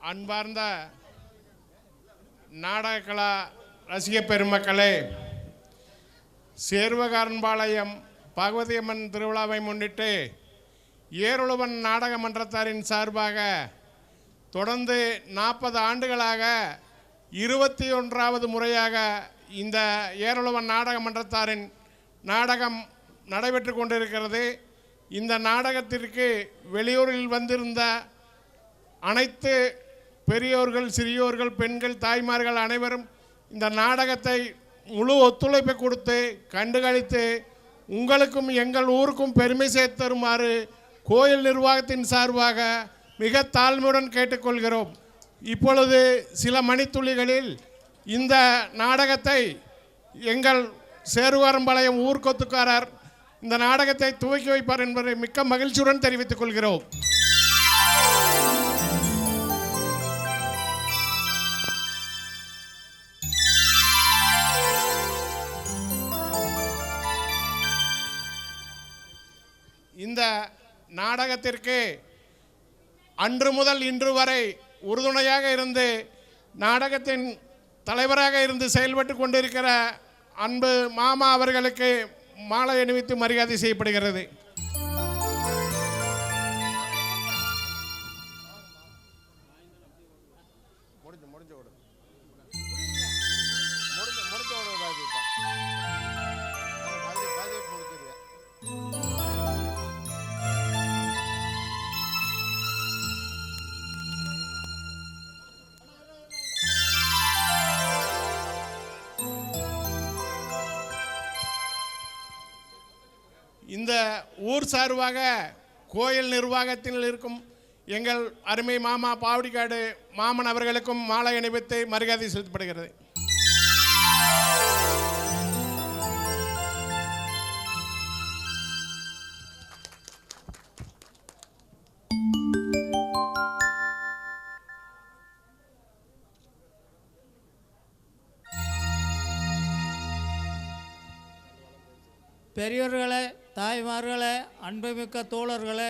அன்பார்ந்த நாடக கலா ரசிக பெருமக்களே, சேர்வகாரன்பாளையம் பகவதியம்மன் திருவிழாவை முன்னிட்டு ஏருளவன் நாடக மன்றத்தாரின் சார்பாக தொடர்ந்து 40 ஆண்டுகளாக 21வது முறையாக இந்த ஏருளவன் நாடக மன்றத்தாரின் நாடகம் நடைபெற்று கொண்டிருக்கிறது. இந்த நாடகத்திற்கு வெளியூரில் வந்திருந்த அனைத்து பெரியோர்கள், சிறியோர்கள், பெண்கள், தாய்மார்கள் அனைவரும் இந்த நாடகத்தை முழு ஒத்துழைப்பை கொடுத்து கண்டுகளித்து உங்களுக்கும் எங்கள் ஊருக்கும் பெருமை சேர்த்தருமாறு கோயில் நிர்வாகத்தின் சார்பாக மிக தாழ்மையுடன் கேட்டுக்கொள்கிறோம். இப்பொழுது சில மணித்துளிகளில் இந்த நாடகத்தை எங்கள் சேருவாரம்பாளையம் ஊர்கொத்துக்காரர் இந்த நாடகத்தை துவக்கி வைப்பார் என்பதை மிக்க மகிழ்ச்சியுடன் தெரிவித்துக் கொள்கிறோம். இந்த நாடகத்திற்கு அன்று முதல் இன்று வரை உறுதுணையாக இருந்து நாடகத்தின் தலைவராக இருந்து செயல்பட்டு கொண்டிருக்கிற அன்பு மாமா அவர்களுக்கு மாலை அணிவித்து மரியாதை செய்யப்படுகிறது. இந்த ஊர் சார்பாக கோயில் நிர்வாகத்தில் இருக்கும் எங்கள் அருமை மாமா பாவடிக்காடு மாமன் அவர்களுக்கும் மாலை அணிவித்து மரியாதை செலுத்தப்படுகிறது. பெரியோர்களே, தாய்மார்களே, அன்புமிக்க தோழர்களே,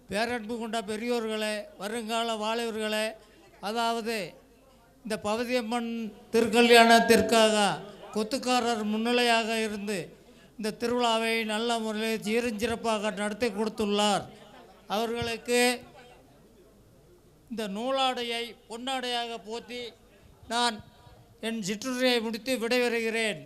பேரன்பு கொண்ட பெரியோர்களே, வருங்கால வாலிபர்களே, அதாவது இந்த பகவதியம்மன் திருக்கல்யாணத்திற்காக கொத்துக்காரர் முன்னிலையாக இருந்து இந்த திருவிழாவை நல்ல முறையில் சீரஞ்சிறப்பாக நடத்தி கொடுத்துள்ளார். அவர்களுக்கு இந்த நூலாடையை பொன்னாடையாக போற்றி நான் என் சிற்றுரையை முடித்து விடைபெறுகிறேன்.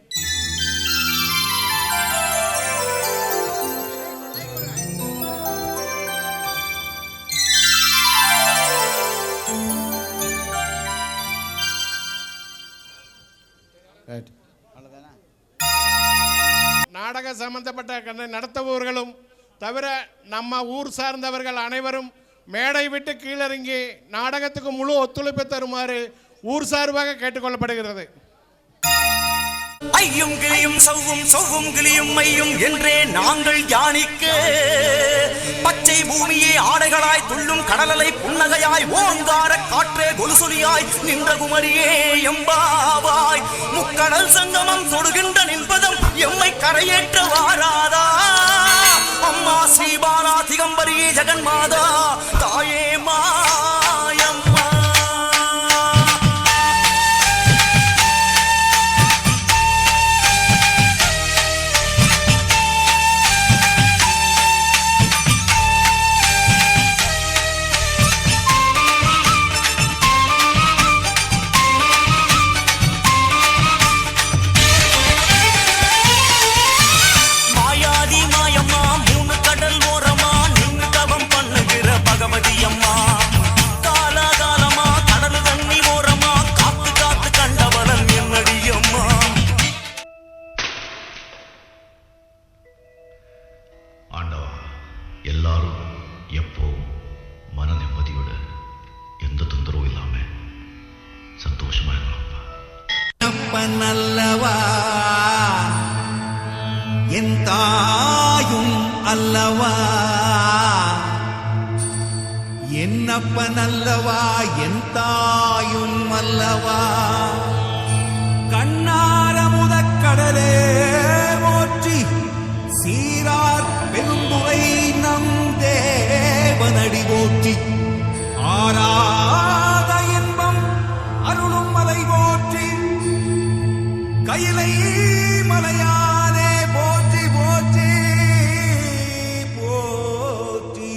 நாடக சம்பந்தப்பட்ட நடத்துபவர்களும் தவிர நம்ம ஊர் சார்ந்தவர்கள் அனைவரும் மேடை விட்டு கீழிறங்கி நாடகத்துக்கு முழு ஒத்துழைப்பு தருமாறு ஊர் சார்பாக கேட்டுக்கொள்ளப்படுகிறது. ஐயும் கிளியும் சவ்வும் கிளியும் மையும் என்றே நாங்கள் யானிக்க பச்சை பூமியே ஆடைகளாய் துள்ளும் கடலலை புன்னகையாய் ஓங்கார காற்றே கொலுசொலியாய் நின்ற குமரியே எம்பாவாய் முக்கடல் சங்கமம் தொடுகின்ற நின்பதம் எம்மை கரையேற்ற வாராதா அம்மா ஸ்ரீபாலா திகம்பரியே ஜெகன்மாதா தாயே மாயம்மா. எல்லாரும் எப்போ மன நிம்மதியோட எந்த தொந்தரவும் இல்லாம சந்தோஷமா இருக்கணும். நல்லவா என் தாயும் அல்லவா என்னப்பன் அல்லவா என் தாயும் அல்லவா கண்ணார முதக்கடலே போற்றி சீரார் பெரும்புரை நம் தேவனடி போற்றி ஆராத கையிலை மலையானே போற்றி போற்றி போற்றி.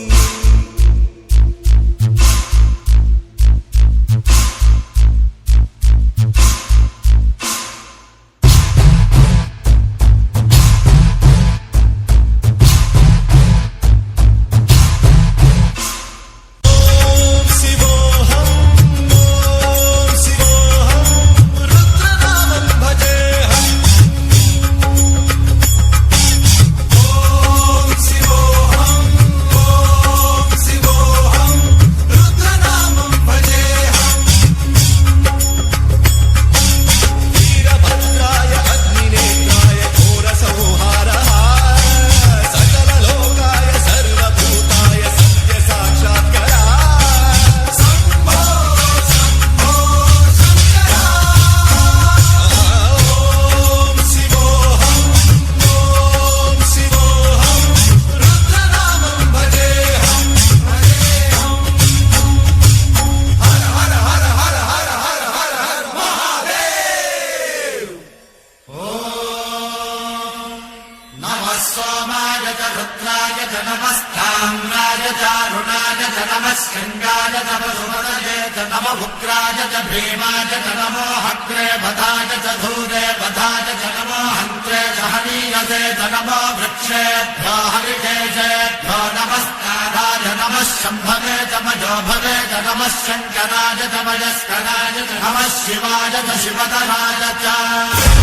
शंकराय तमयस्कराय नमः शिवाय शिवतराय च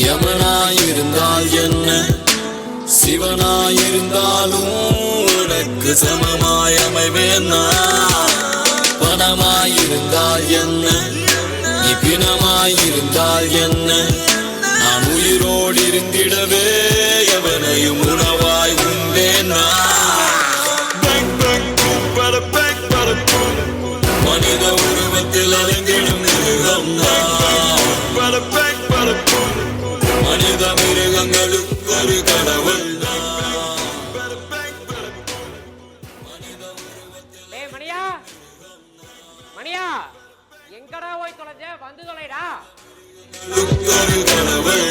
யமனாயிருந்தால் என்ன, சிவனாயிருந்தாலும் உனக்கு சமமாய் அமைவேனா. பணமாயிருந்தால் என்ன, நீ பிணமாயிருந்தால் என்ன, நான் உயிரோடு இருந்திடவே எவனையும் உணவாய் உண்டேனா. மனித உருவத்தில் அலைந்திடும் மிருகம் மனித மிருகங்களுக்கு ஒரு கடவுள். மணியா மணியா எங்கடா போய் தொலைஞ்ச? வந்து தொலைடா. ஒரு கடவுள்.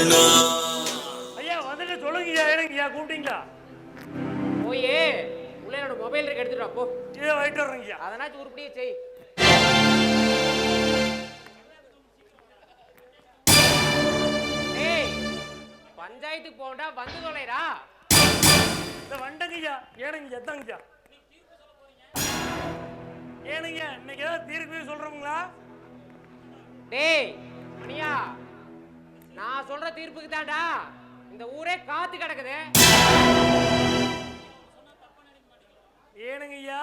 ஐயா வந்துட்டு சொல்லுங்கய்யா, எனக்குயா கூப்பிட்டீங்களா? போய் உள்ள என்னோட மொபைல் இருக்கு, எடுத்துட்டு வா போ. வாங்கிட்டு வர்றேங்கய்யா. அதனாச்சும் உருப்படியே செய். ஏய் பஞ்சாயத்துக்கு போண்டா, வந்து தொலைடா. இந்த வண்டங்கய்யா, ஏனுங்க எத்தாங்கய்யா? ஏனுங்க இன்னைக்கு ஏதாவது தீர்ப்பு சொல்றோங்களா? டேய் மணியா, நான் சொல்ற தீர்ப்புக்கு தான்டா இந்த ஊரே காத்து கிடக்குது. ஏனுங்கய்யா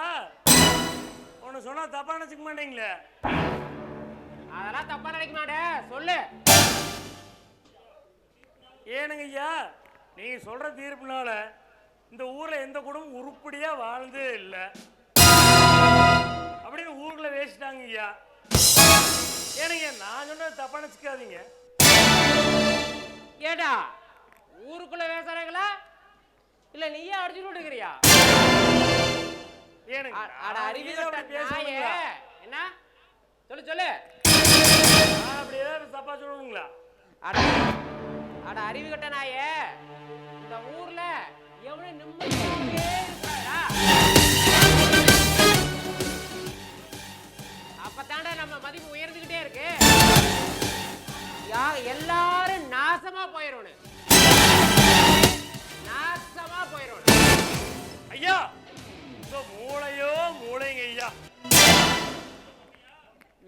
உன்னை சொன்னா தப்பா நினைச்சுக்க மாட்டீங்களே? அதெல்லாம் தப்பா நினைக்க மாட்டேன், சொல்லு. ஏனுங்கய்யா நீங்க சொல்ற தீர்ப்புனால இந்த ஊர்ல எந்த குடும்பம் உருப்படியா வாழ்ந்தே இல்லை அப்படின்னு ஊருக்குள்ள வேசிட்டாங்க ஐயா. ஏனுங்க நான் சொன்னது தப்பா நினைச்சுக்காதீங்க. ஏடா ஊருக்குள்ள பேசுறாங்களா இல்ல நீயே அடிச்சுட்டு இருக்கிறியா? ஏனுங்க அட அறிவு நாயே, என்ன சொல்லு சொல்லு. நான் அப்படியே தப்பா சொல்லணுங்களா? அட அட அறிவு கட்ட நாயே, இந்த ஊர்ல எவனும் நிம்மதியே இருக்காடா. அப்பதாண்டா நம்ம மதிப்பு உயர்ந்துகிட்டே இருக்கு. எல்லாரும் நாசமா போயிடணும், நாசமா போயிடணும். ஐயா இந்த மூளையோ மூளைங்க ஐயா.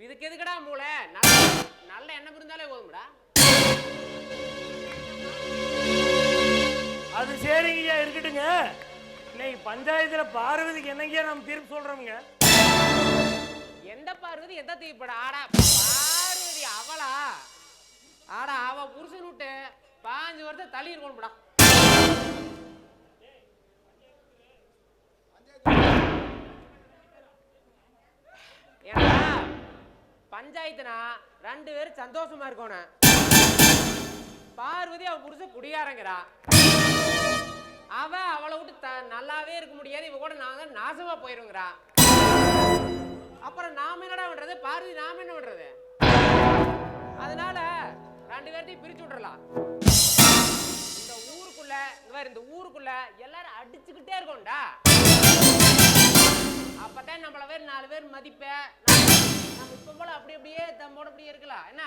இதுக்கு எதுக்கடா மூளை? நல்ல எண்ணம் இருந்தாலே போதும்டா. அது சரிங்க ஐயா, இருக்கட்டுங்க. இன்னைக்கு பஞ்சாயத்துல பார்வதிக்கு என்னங்கய்யா நம்ம தீர்ப்பு சொல்றோம்ங்க? எந்த பார்வதி எந்த தீர்ப்படா? ஆடா பார்வதி அவளா? ஆடா அவ புருஷன் விட்டு 5 வருஷம் தள்ளி இருக்கணும்டா. ஏன்னா பஞ்சாயத்துனா 2 பேரும் சந்தோஷமா இருக்கணும். பார்வதி அவ புருஷன் குடியாரங்கிறா. அவளை விட்டு நல்லாவே இருக்க முடியாது, இவ கூட நாங்க நாசமா போயிருங்கிறா. அப்புறம் நாம என்னடா பண்றது? பார்வதி நாம என்ன பண்றது? அதனால 2 பேர்த்தையும் பிரிச்சு விட்டுறலாம். இந்த ஊருக்குள்ள எல்லாரும் அடிச்சுக்கிட்டே இருக்கோம்டா. அப்பதான் நம்மள வேற 4 பேர் மதிப்ப. நம்ம இப்ப போல அப்படியே தம்மோட அப்படியே இருக்கலாம். என்ன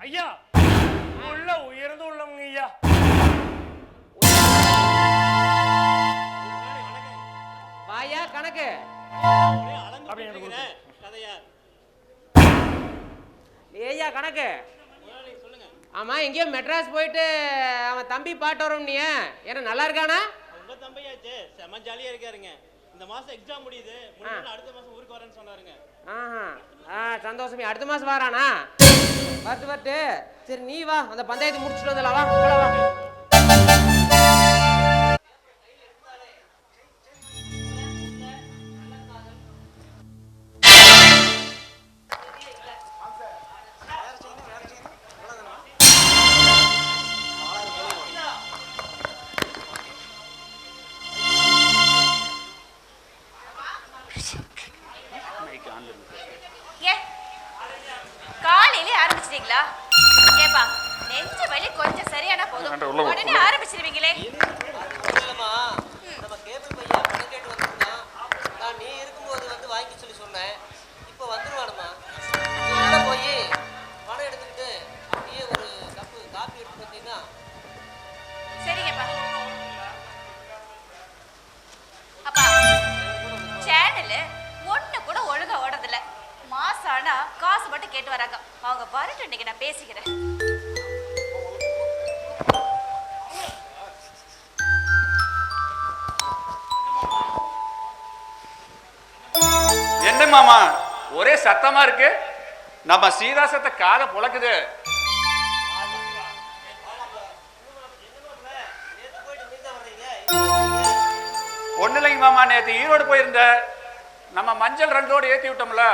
ஐயா உள்ள உயர்ந்து உள்ளவங்க ஐயா. வாயா கணக்கு ஏய்யா கணக்கு. ஆமா எங்கேயோ மெட்ராஸ் போயிட்டு அவன் தம்பி பாட்டு வரும். நீ என்ன நல்லா இருக்கானா? உங்க தம்பியாச்சே செம ஜாலியா இருக்காருங்க. இந்த மாசம் எக்ஸாம் முடியுது, அடுத்த மாசம் ஊருக்கு வரேன்னு சொன்னாருங்க. சந்தோஷமே. அடுத்த மாசம் வரானா? வரட்டு. சரி நீ வா, அந்த பஞ்சாயத்து முடிச்சுட்டு வந்துடலாம். வா. காலையிலே ஆரம்பிச்சிட்டீங்களா? ஏப்பா நெஞ்ச வலி கொஞ்சம் சரியானா போதும், உடனே ஆரம்பிச்சிருவீங்களே. நம்ம கேபிள் பையன் பணம் கேட்டு வந்திருந்தான். நான் நீ இருக்கும்போது வந்து வாங்கி சொல்லி சொன்னேன். இப்போ வந்துருவானுமா. உள்ள போய் பணம் எடுத்துக்கிட்டு அப்படியே ஒரு கப்பு காப்பி எடுத்து வந்தீங்கன்னா. சரிங்கப்பா. அப்பா சேனல் ஒண்ணு கூட ஒழுங்கா ஓடுறதில்ல. மாசம் ஆனா காசு மட்டும் கேட்டு வராங்க. அவங்க வரட்டும், இன்னைக்கு நான் பேசிக்கிறேன். என்ன மாமா ஒரே சத்தமா இருக்கு? நம்ம சீதாசத்தை காதை புழக்குது. ஒண்ணு இல்லைங்க மாமா, நேற்று ஈரோடு போயிருந்த நம்ம மஞ்சள் ரெண்டோடு ஏற்றி விட்டோம்ல,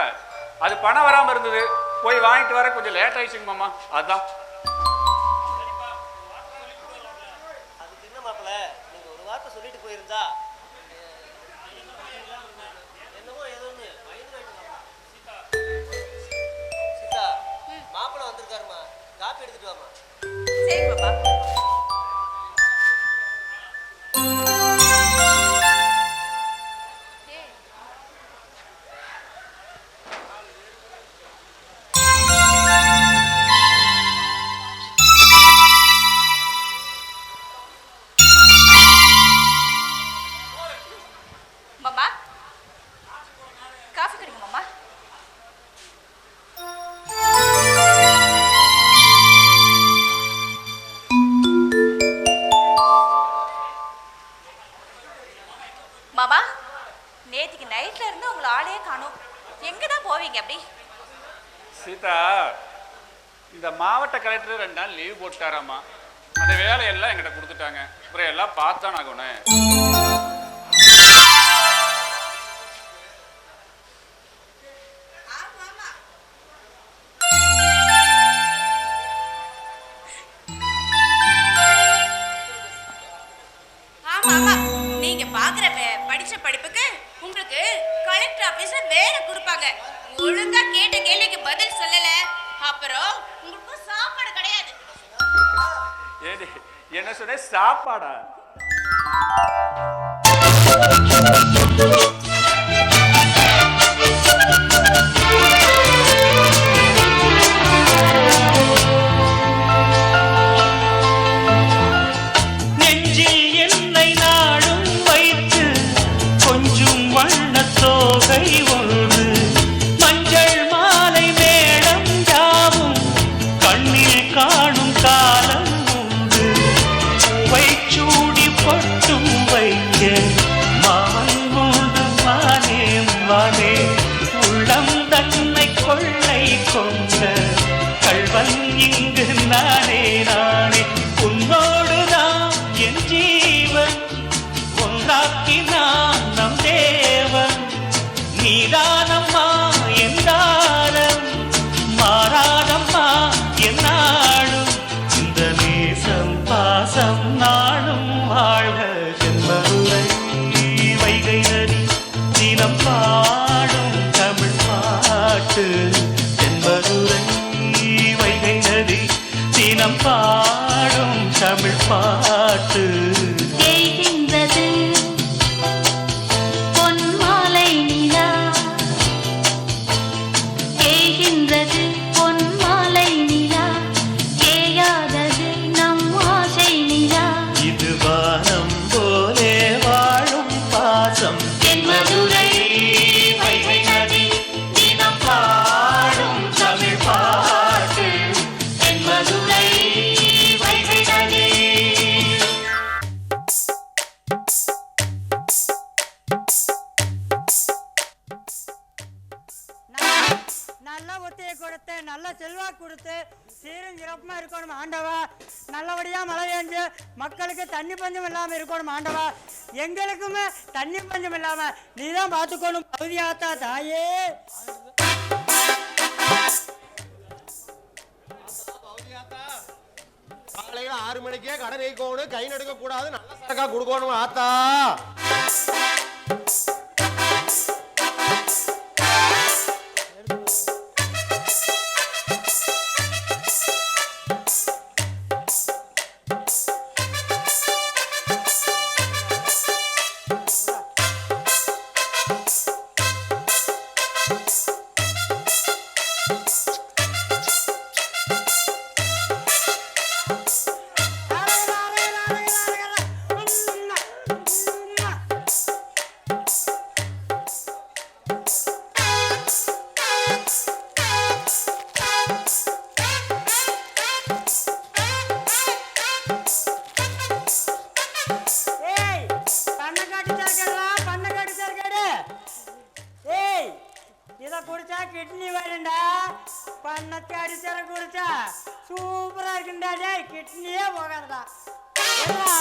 அது பணம் வராமல் இருந்தது, போய் வாங்கிட்டு வர கொஞ்சம் லேட் ஆயிடுச்சுங்க மாமா. அதுதான். அதுக்கு என்ன மாப்பிள்ள, நீங்க ஒரு வார்த்தை சொல்லிட்டு போயிருந்தா என்னமோ ஏதோ ஒன்று சீதா, மாப்பிள்ள வந்திருக்காருமா, காப்பி எடுத்துட்டு வாமா. சரி பாப்பா. மாமா, காஃபி குடிங்க மாமா. மாமா, நேற்றுக்கு நைட்ல இருந்து உங்களை ஆளையே காணோம். எங்கதான் போவீங்க அப்படி? சீதா, இந்த மாவட்ட கலெக்டர் 2 நாள் லீவ் போட்டாராமா. அந்த வேலையெல்லாம் என்கிட்ட கொடுத்துட்டாங்க. அப்புறம் எல்லாம் பார்த்தான் ஆகணும். ஆமா, நீங்க பாக்குற படிச்ச படிப்புக்கு உங்களுக்கு கலெக்டர் ஆபீஸ்ல வேலை கொடுப்பாங்க. ஒழுங்கா கேட்ட கேள்விக்கு பதில் சொல்லல, அப்புறம் உங்களுக்கு சாப்பாடு கிடையாது. ஏடி என்ன சொன்ன? சாப்பாடா? பாடும் தமிழ் பாட்டு தேய்கின்றது பொன்மாலை நிலா, தேய்கின்றது பொன்மாலை நிலா, தேயாதது நம் ஆசை நிலா. இது வானம் போலே வாழும் பாசம் தென்மதுரை வைகை நதி தினம் பாடும் தமிழ் பாட்டு. தென்மதுரை வைகை நதி. நல்ல ஒத்தையை கொடுத்து நல்ல செல்வாக்கு கொடுத்து சீரும் சிறப்புமா இருக்கணும் ஆண்டவா. நல்லபடியா மழை பெஞ்சு மக்களுக்கு தண்ணி பஞ்சம் இல்லாம இருக்கணும் ஆண்டவா. எங்களுக்குமே தண்ணி பஞ்சம் இல்லாம நீதான் பார்த்துக்கணும் பகுதியாத்தா தாயே. காலையில 6 மணிக்கே கடை வைக்கணும், கை நடுக்க கூடாது, நல்ல சரக்கா கொடுக்கணும் ஆத்தா. கிட்னியே போகாதடா என்னடா?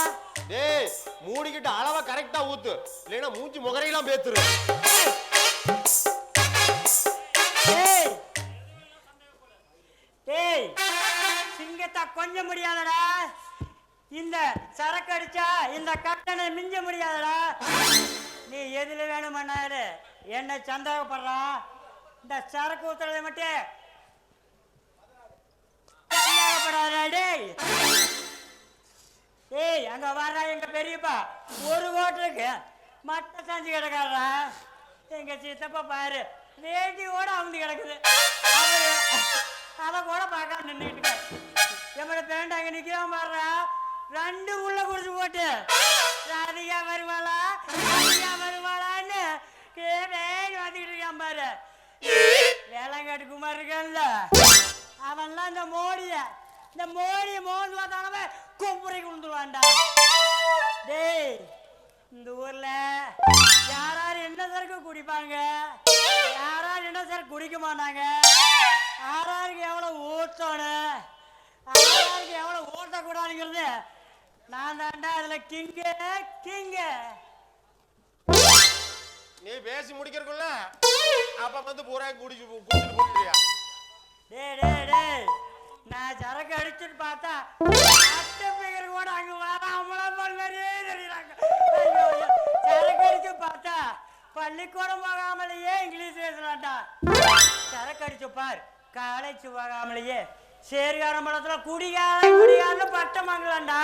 டேய் மூடிக்கிட்டு அளவா கரெக்டா ஊத்து இல்லைன்னா மூஞ்சி முகரையெல்லாம் பேத்துரு. டேய் டேய் சிங்கத்தை கொஞ்சம் முடியாதடா. இந்த சரக்கு அடிச்சா இந்த கட்டணை மிஞ்ச முடியாதடா. நீ எதுல வேணுமன்னாரு என்ன சந்தேகப்படுறான். இந்த சரக்கு ஊத்துறதை மட்டும் சந்தேகப்படாதடா. டேய் டேய் அங்க வர்றா எங்க பெரியப்பா ஒரு ஹோட்டலுக்கு மட்டை செஞ்சு கிடக்காரா. எங்க சித்தப்பா பாரு வேட்டியோட அவங்க கிடக்குது. அவரு அதை கூட பார்க்க நின்றுக்கிட்டு எம்மட பேண்ட் அங்க நிக்கிறான் பாடுறா. 2 உள்ள குடிச்சு போட்டு ராதிகா வருவாளா ராதிகா வருவாளான்னு வேண்டி வந்துக்கிட்டு இருக்கான் பாரு. வேளாங்காட்டு குமார் இருக்கான்ல அவன்லாம் இந்த மோடியை மோந்து பார்த்தானவே கொப்புரை கொண்டுருவான்டா. டேய் இந்த ஊர்ல யாராரு என்ன சரக்கு குடிப்பாங்க, யாராரு என்ன சரக்கு குடிக்க மாட்டாங்க, யாராருக்கு எவ்வளவு ஊற்றணும், யாராருக்கு எவ்வளவு ஊற்றக்கூடாதுங்கிறது நான் தாண்டா அதுல கிங்கு. நீ பேசி முடிக்கிறக்குள்ள அப்ப வந்து பூரா குடிச்சிட்டு போயிடுறியா? டேய் டேய் டேய் நான் சரக்கு அடிச்சுட்டு பார்த்தா அட்டை பிகர் கூட அங்க வர அவ்வளவு மாதிரியே தெரியுறாங்க. ஐயோ சரக்கு அடிச்சு பார்த்தா பள்ளிக்கூடம் போகாமலேயே இங்கிலீஷ் பேசுறான்டா. சரக்கு அடிச்சு பார் காலேஜ் போகாமலேயே சேர்காரம் படத்துல குடிகாரன்னு பட்டம் வாங்கலாம்டா.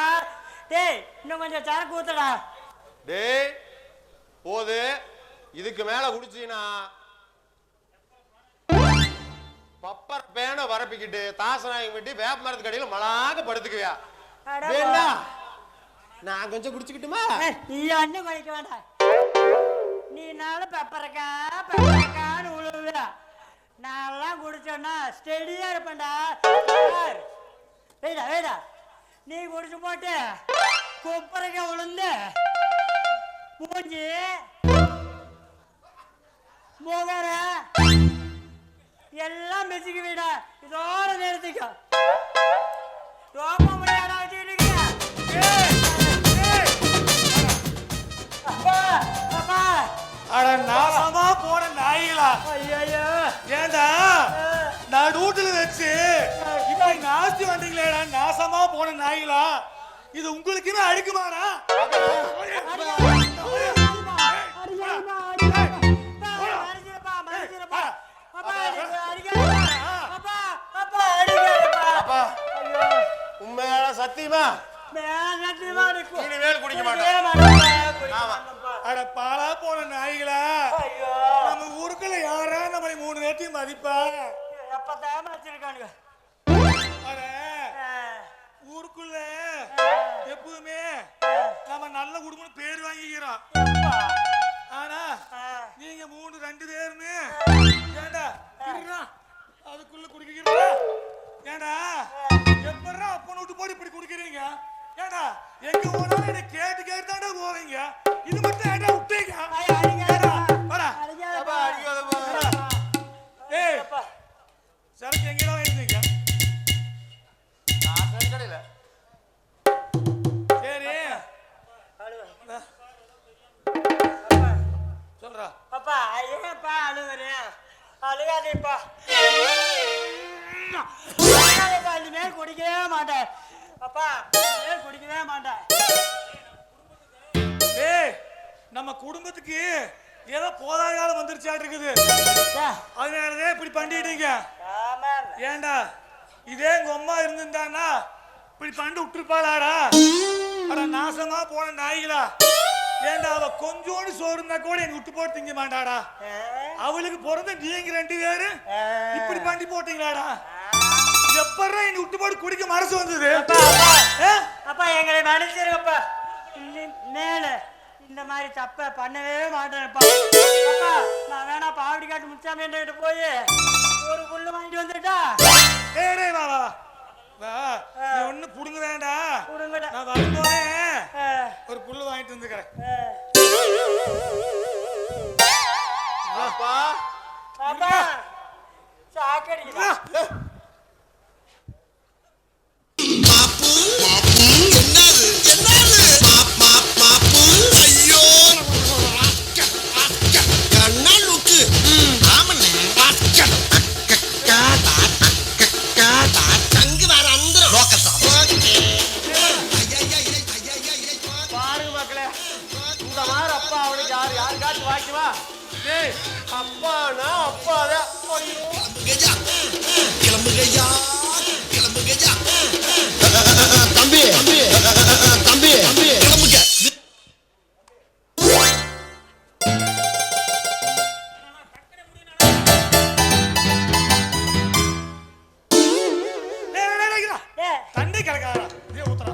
டேய் இன்னும் கொஞ்சம் சரக்கு ஊத்துடா. டேய் போது இதுக்கு மேல குடிச்சீனா பப்பர் பேனை வரப்பிக்கிட்டு தாசனாயம் விட்டு வேப்ப மரத்துக்கு அடியில மலாக படுத்துக்குவியா? வேண்டா நான் கொஞ்சம் குடிச்சுக்கிட்டுமா? நீ அண்ணன் குடிக்க வேண்டாம். நீ நாளும் பெப்பரக்கான்னு உழுவுல நான்லாம் குடிச்சோன்னா ஸ்டெடியா இருப்பேன்டா. வேடா நீ குடிச்சு போட்டு கொப்பரைக்க உளுந்து மூஞ்சி முகர எல்லாம் மெச்சுக்கு விட இதோட நேரத்துக்கு ரொம்ப முடியாடா வச்சுக்கிட்டு அட நாசமா போன நாய்களா. ஐயோ ஏண்டா நான் வீட்டுல வச்சு இப்ப நாஸ்தி வந்தீங்களேடா நாசமா போன நாய்களா. இது உங்களுக்குன்னு அழுக்குமாடா? உண்மையான சத்தியமா இனிமேல் குடிக்க மாட்டேன். அட பாலா போன நாய்களா. நம்ம ஊருக்குள்ள யாரா நம்மளை 3 நேரத்தையும் மதிப்பா? வச்சிருக்கானுங்க ஊருக்குள்ள எப்பவுமே நம்ம நல்ல குடும்பம் பேர் வாங்கிக்கிறோம். ஆனா நீங்க 2 பேருமே ஏண்டா அதுக்குள்ள குடிக்கிறீங்களா? ஏண்டா எப்படா அப்பனை விட்டு போட்டு இப்படி குடிக்கிறீங்க? ஏண்டா எங்க போனாலும் என்ன கேட்டு தாண்டா போவீங்க. இது மட்டும் ஏண்டா விட்டீங்க? சரக்கு எங்கடா இருந்தீங்க? சரி சொல்றா. அப்பா ஏப்பா அழுகுறேன்? அழுகாதேப்பா. இனிமேல் குடிக்கவே மாட்டேன். அப்பா இனிமேல் குடிக்கவே மாட்டேன். ஏய் நம்ம குடும்பத்துக்கு ஏதோ போதாத காலம் வந்துருச்சாட்டு இருக்குது. அதனாலதான் இப்படி பண்ணிட்டீங்க. ஏண்டா இதே உங்க அம்மா இருந்திருந்தானா இப்படி பண்ணி விட்டுருப்பாளாடா? அட நாசமா போன நாய்களா. ஏண்டா அவ கொஞ்சோண்டு சோறு இருந்தா கூட எங்க விட்டு போட்டு திங்க மாட்டாடா. அவளுக்கு பிறந்த நீங்க 2 பேரு இப்படி பண்ணி போட்டீங்களாடா? எப்படா எங்க விட்டு போட்டு குடிக்க மனசு வந்தது? அப்பா எங்களை மன்னிச்சிருங்கப்பா. மேல இந்த மாதிரி தப்ப பண்ணவே மாட்டேன்ப்பா. அப்பா நான் வேணா பாவடி காட்டு முச்சாமேன்ட்டு போய் ஒரு புல்லு வாங்கிட்டு வந்துட்டா. ஏய் வா வா வா நீ ஒண்ணு புடுங்க வேண்டாம். நான் வரும்போதே ஒரு புல்லு வாங்கிட்டு வந்துக்கிறேன். அப்பா அப்பா சாக்கடிக்குதா? பாப்பு எனக்கு யாருக்காச்சும் வாய்க்குவா? டேய் அப்பானா அப்பாதான். கிளம்புகையா கிளம்புகையா தம்பி தம்பி தம்பி கிளம்புங்க. தண்ணி கிடக்காதா? இதை ஊத்துறா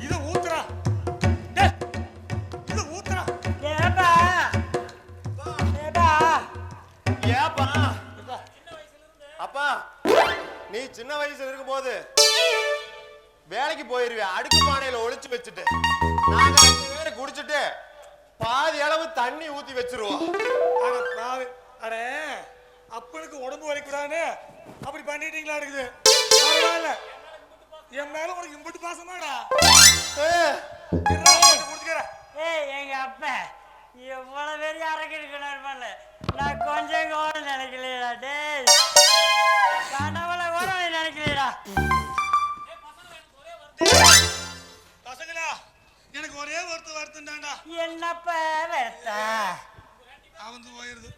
இதை ஊத்துறா இதை ஊத்துறா. ஏப்பா ஏப்பா ஏப்பா அப்பா நீ சின்ன வயசுல இருக்கும் போது வேலைக்கு போயிருவேன். அடுக்கு பானையில ஒளிச்சு வச்சுட்டு நாங்க 5 பேரை குடிச்சிட்டு பாதி அளவு தண்ணி ஊத்தி வச்சிருவோம். அடே அப்பனுக்கு உடம்பு வலிக்கூடாதுன்னு அப்படி பண்ணிட்டீங்களா? இருக்குது பரவாயில்ல, என் மேல உனக்கு இம்புட்டு பாசமாடா. எங்க அப்பா எவ்வளவு பெரிய அரக்கிருக்கணும் இருப்பான்ல, நான் கொஞ்சம் கூட நினைக்கலையா? டேய் கனவுல கூட நினைக்கலையா? பசங்களா எனக்கு ஒரே வருத்தம்டாண்டா. என்னப்ப வருத்த அவந்து போயிருது.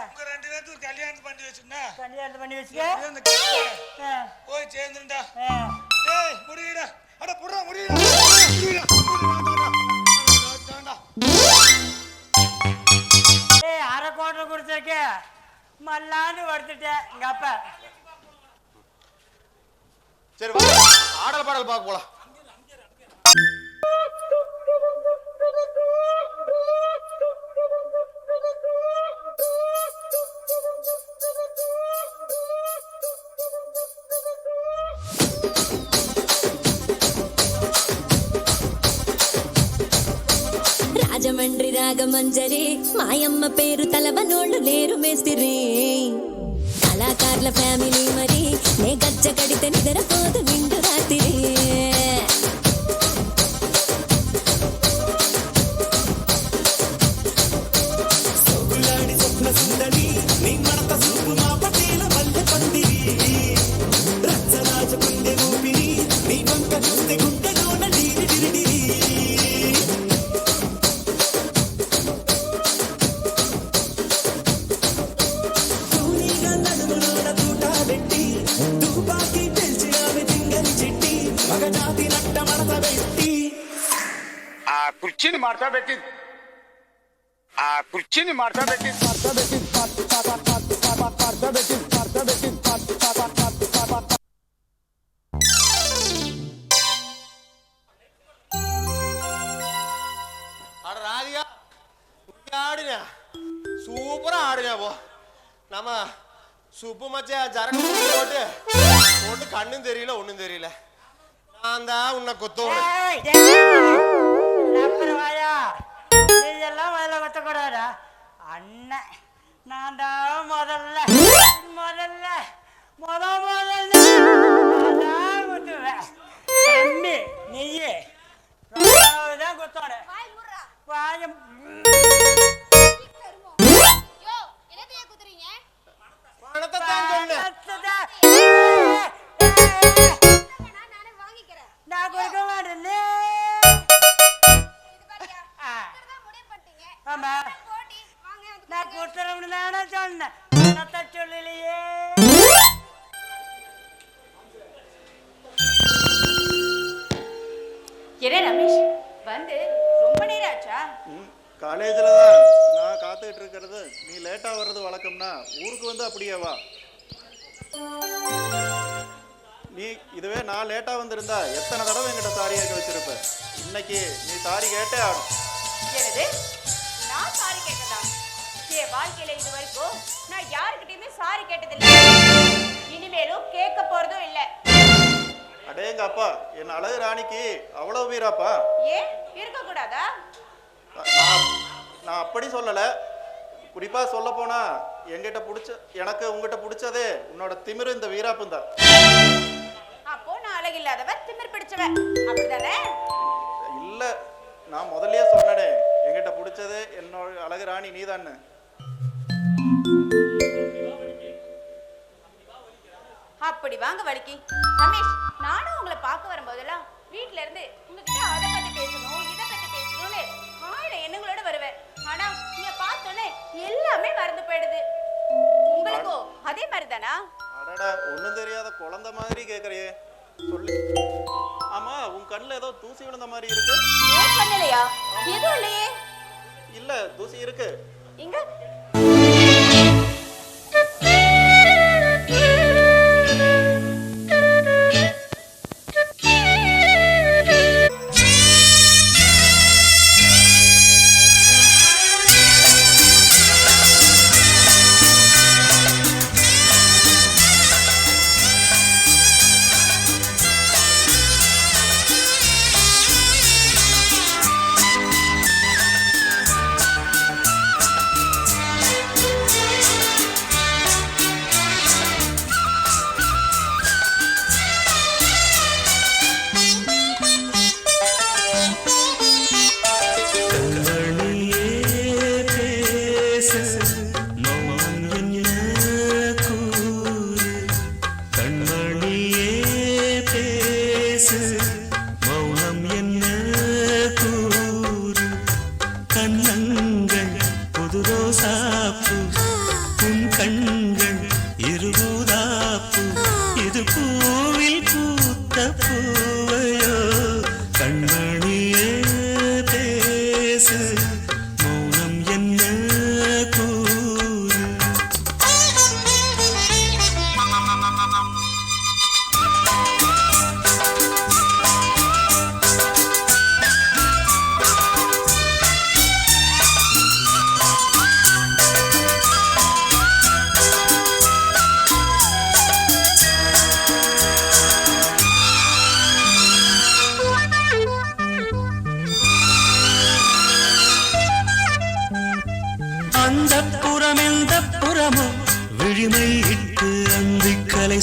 உங்க 2 பேருக்கு கல்யாணம் பண்ணி வச்சுன்னா கல்யாணம் பண்ணி வச்சுக்க போய் சேர்ந்துடா. ஏய் முடியடா. அட புறா முடியடா. ஏய் 1/2 கோட்டை கொடுத்துருக்க மல்லான்னு வடுத்துட்டேன் எங்க அப்பா. சரி வா ஆடல் பாடல் பார்க்க போலாம். రాజమండ్రి రాగమంజరి మాయమ్మ పేరు తలవనోళ్ళు లేరు మేస్తిరి కళాకారుల ఫ్యామిలీ మరి నే గజ్జ కడితే నిద్రపోదు నిండు రాత్రి స్వప్న సుందరి నీ మడత సూపు మా పటేల వల్ల పందిరి రచ్చరాజ గుండె ఊపిరి నీ వంక చూస్తే గుండెలోన డీరి డిరిడిరి కూలీగా నడుములోన తూట పెట్టి తుపాకి పెంచి ఆమె తింగని చెట్టి మగజాతి నట్ట మడత పెట్టి ఆ కుర్చీని మార్తా పెట్టి அட ராதிகா ஆடுனா சூப்பரா ஆடுனா போ. நம்ம சுப்பு மச்சா ஜரக போட்டு போட்டு கண்ணும் தெரியல ஒண்ணும் தெரியல. நான் தான் உன்னை கொத்தோம். வாயா நீ எல்லாம் வயல கொத்தக்கூடாதா? அண்ணன் நான் தான் முதல்ல குத்துவேன். தம்பி நீயே தான் குத்தோட வாயம் பணத்தை தான் சொன்னேன். நான் கொடுக்க மாட்டேன். ஆமா நான் கொடுத்துறோம்னு தானே சொன்னேன். பணத்தை சொல்லலையே. என்ன ரமேஷ் வந்து ரொம்ப நேரம் ஆச்சா? காலேஜில் தான் நான் காத்துக்கிட்டு இருக்கிறது. நீ லேட்டாக வர்றது வழக்கம்னா ஊருக்கு வந்து அப்படியே வா. நீ இதுவே நான் லேட்டாக வந்திருந்தா எத்தனை தடவை என்கிட்ட சாரி கேட்க வச்சிருப்ப. இன்னைக்கு நீ சாரி கேட்டே ஆடும். என்னது நான் சாரி கேட்டதா? என் வாழ்க்கையில இது வரைக்கும் நான் யாருக்கிட்டையுமே சாரி கேட்டதில்லை, இனிமேலும் கேட்க போறதும் இல்லை. அடேங்க அப்பா, என் அழகு ராணிக்கு அவ்வளவு வீராப்பா. ஏன் இருக்க கூடாதா? நான் அப்படி சொல்லலை. குறிப்பாக சொல்ல போனா என்கிட்ட எனக்கு உங்ககிட்ட பிடிச்சதே உன்னோட திமிரு இந்த வீராப்பும் தான். அப்போ நான் அழகில்லாதவன் திமிர் பிடிச்சவன் அப்படிதானே? இல்ல, நான் முதல்லயே சொன்னனே என்கிட்ட பிடிச்சது என்னோட அழகு ராணி நீதான்னு. அப்படி வாங்க வலிக்கி. ரமேஷ் நானும் உங்களை பார்க்க வரும்போதெல்லாம் வீட்ல இருந்து உங்ககிட்ட அதை பத்தி பேசணும் இதை பத்தி பேசணும்னு 1000 எண்ணங்களோட வருவேன். ஆனா நீங்க பார்த்தோன்னே எல்லாமே மறந்து போயிடுது. உங்களுக்கோ அதே மாதிரி தானா? அடடா, ஒண்ணும் தெரியாத குழந்தை மாதிரி கேக்குறியே. சொல்லு. ஆமா, உன் கண்ணுல ஏதோ தூசி விழுந்த மாதிரி இருக்கு. ஏன் பண்ணலையா? எதுவும் இல்லையே. இல்ல, தூசி இருக்கு. இங்க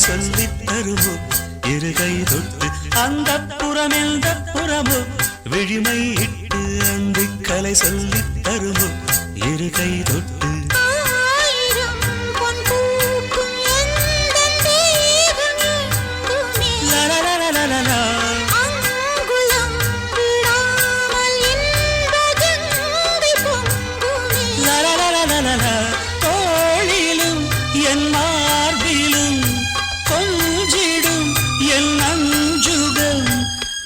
சொல்லித் தருமோ இருகை தொட்டு அந்த புறமெந்த புறமோ விழிமை இட்டு அந்த கலை சொல்லித் தருமோ இருகை தொட்டு தோளிலும் என் மார்பிலும் கொஞ்சிடும் என் அஞ்சுகம்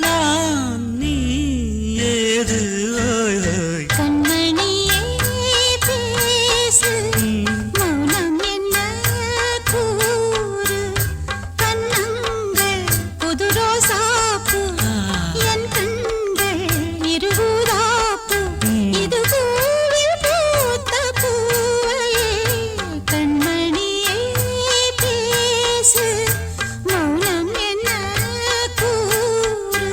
நான் நீ ஏது கண்மணியே பேசு மௌனம் என்ன கூறு கண்ணங்கள் புது ரோசாப்பூ என் கண்கள் இருபூராப்பூ இது பூவில் பூத்த பூவையே கண்மணியே பேசு மௌனம் என்ன கூறு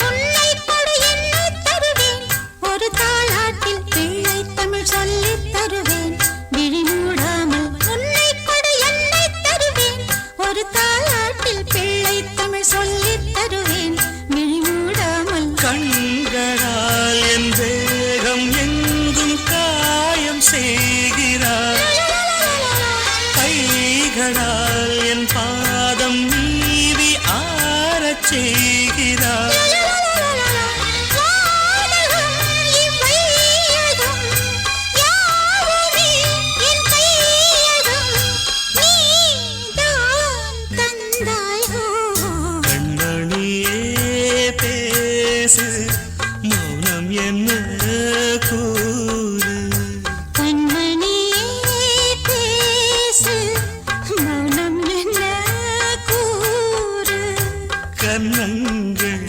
உன்னை கொடு என்னை தருவேன் ஒரு தாலாட்டில் பிள்ளை தமிழ் சொல்லித் தருவேன் விழி மூடாமல் உன்னை கொடு என்னை தருவேன் ஒரு தாலாட்டில் பிள்ளை தமிழ் சொல்லித் தருவேன் விழி மூடாமல் கண்களால் என் தேகம் எங்கும் காயம் செய்கிறார் கைகளால் என் பாதம் நீவி ஆறச் செய்கிறார் கண்மணியே பேசு மௌனம் என்ன கூறு கண்மணியே பேசு மௌனம் என்ன கூறு கண்ணங்கள்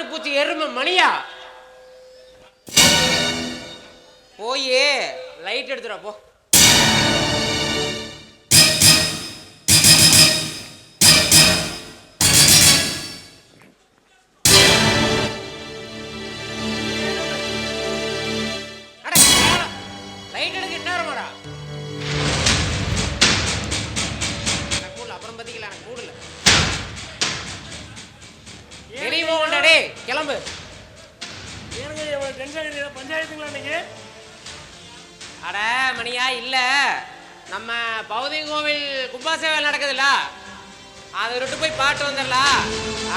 காட்டுப்பூச்சி எருமை மணியா, போய் லைட் எடுத்துட போ. லைட் எடுக்க என்ன வரமாடா? எனக்கு மூடல, அப்புறம் பத்திக்கல, எனக்கு மூடல. டே கிளம்பு. பஞ்சாயத்துங்களா இன்னைக்கு? அட மணியா, இல்ல நம்ம பௌதிக கோவில் கும்பாசேவை நடக்குதுல்ல, அதை விட்டு போய் பாட்டு வந்துடலாம்.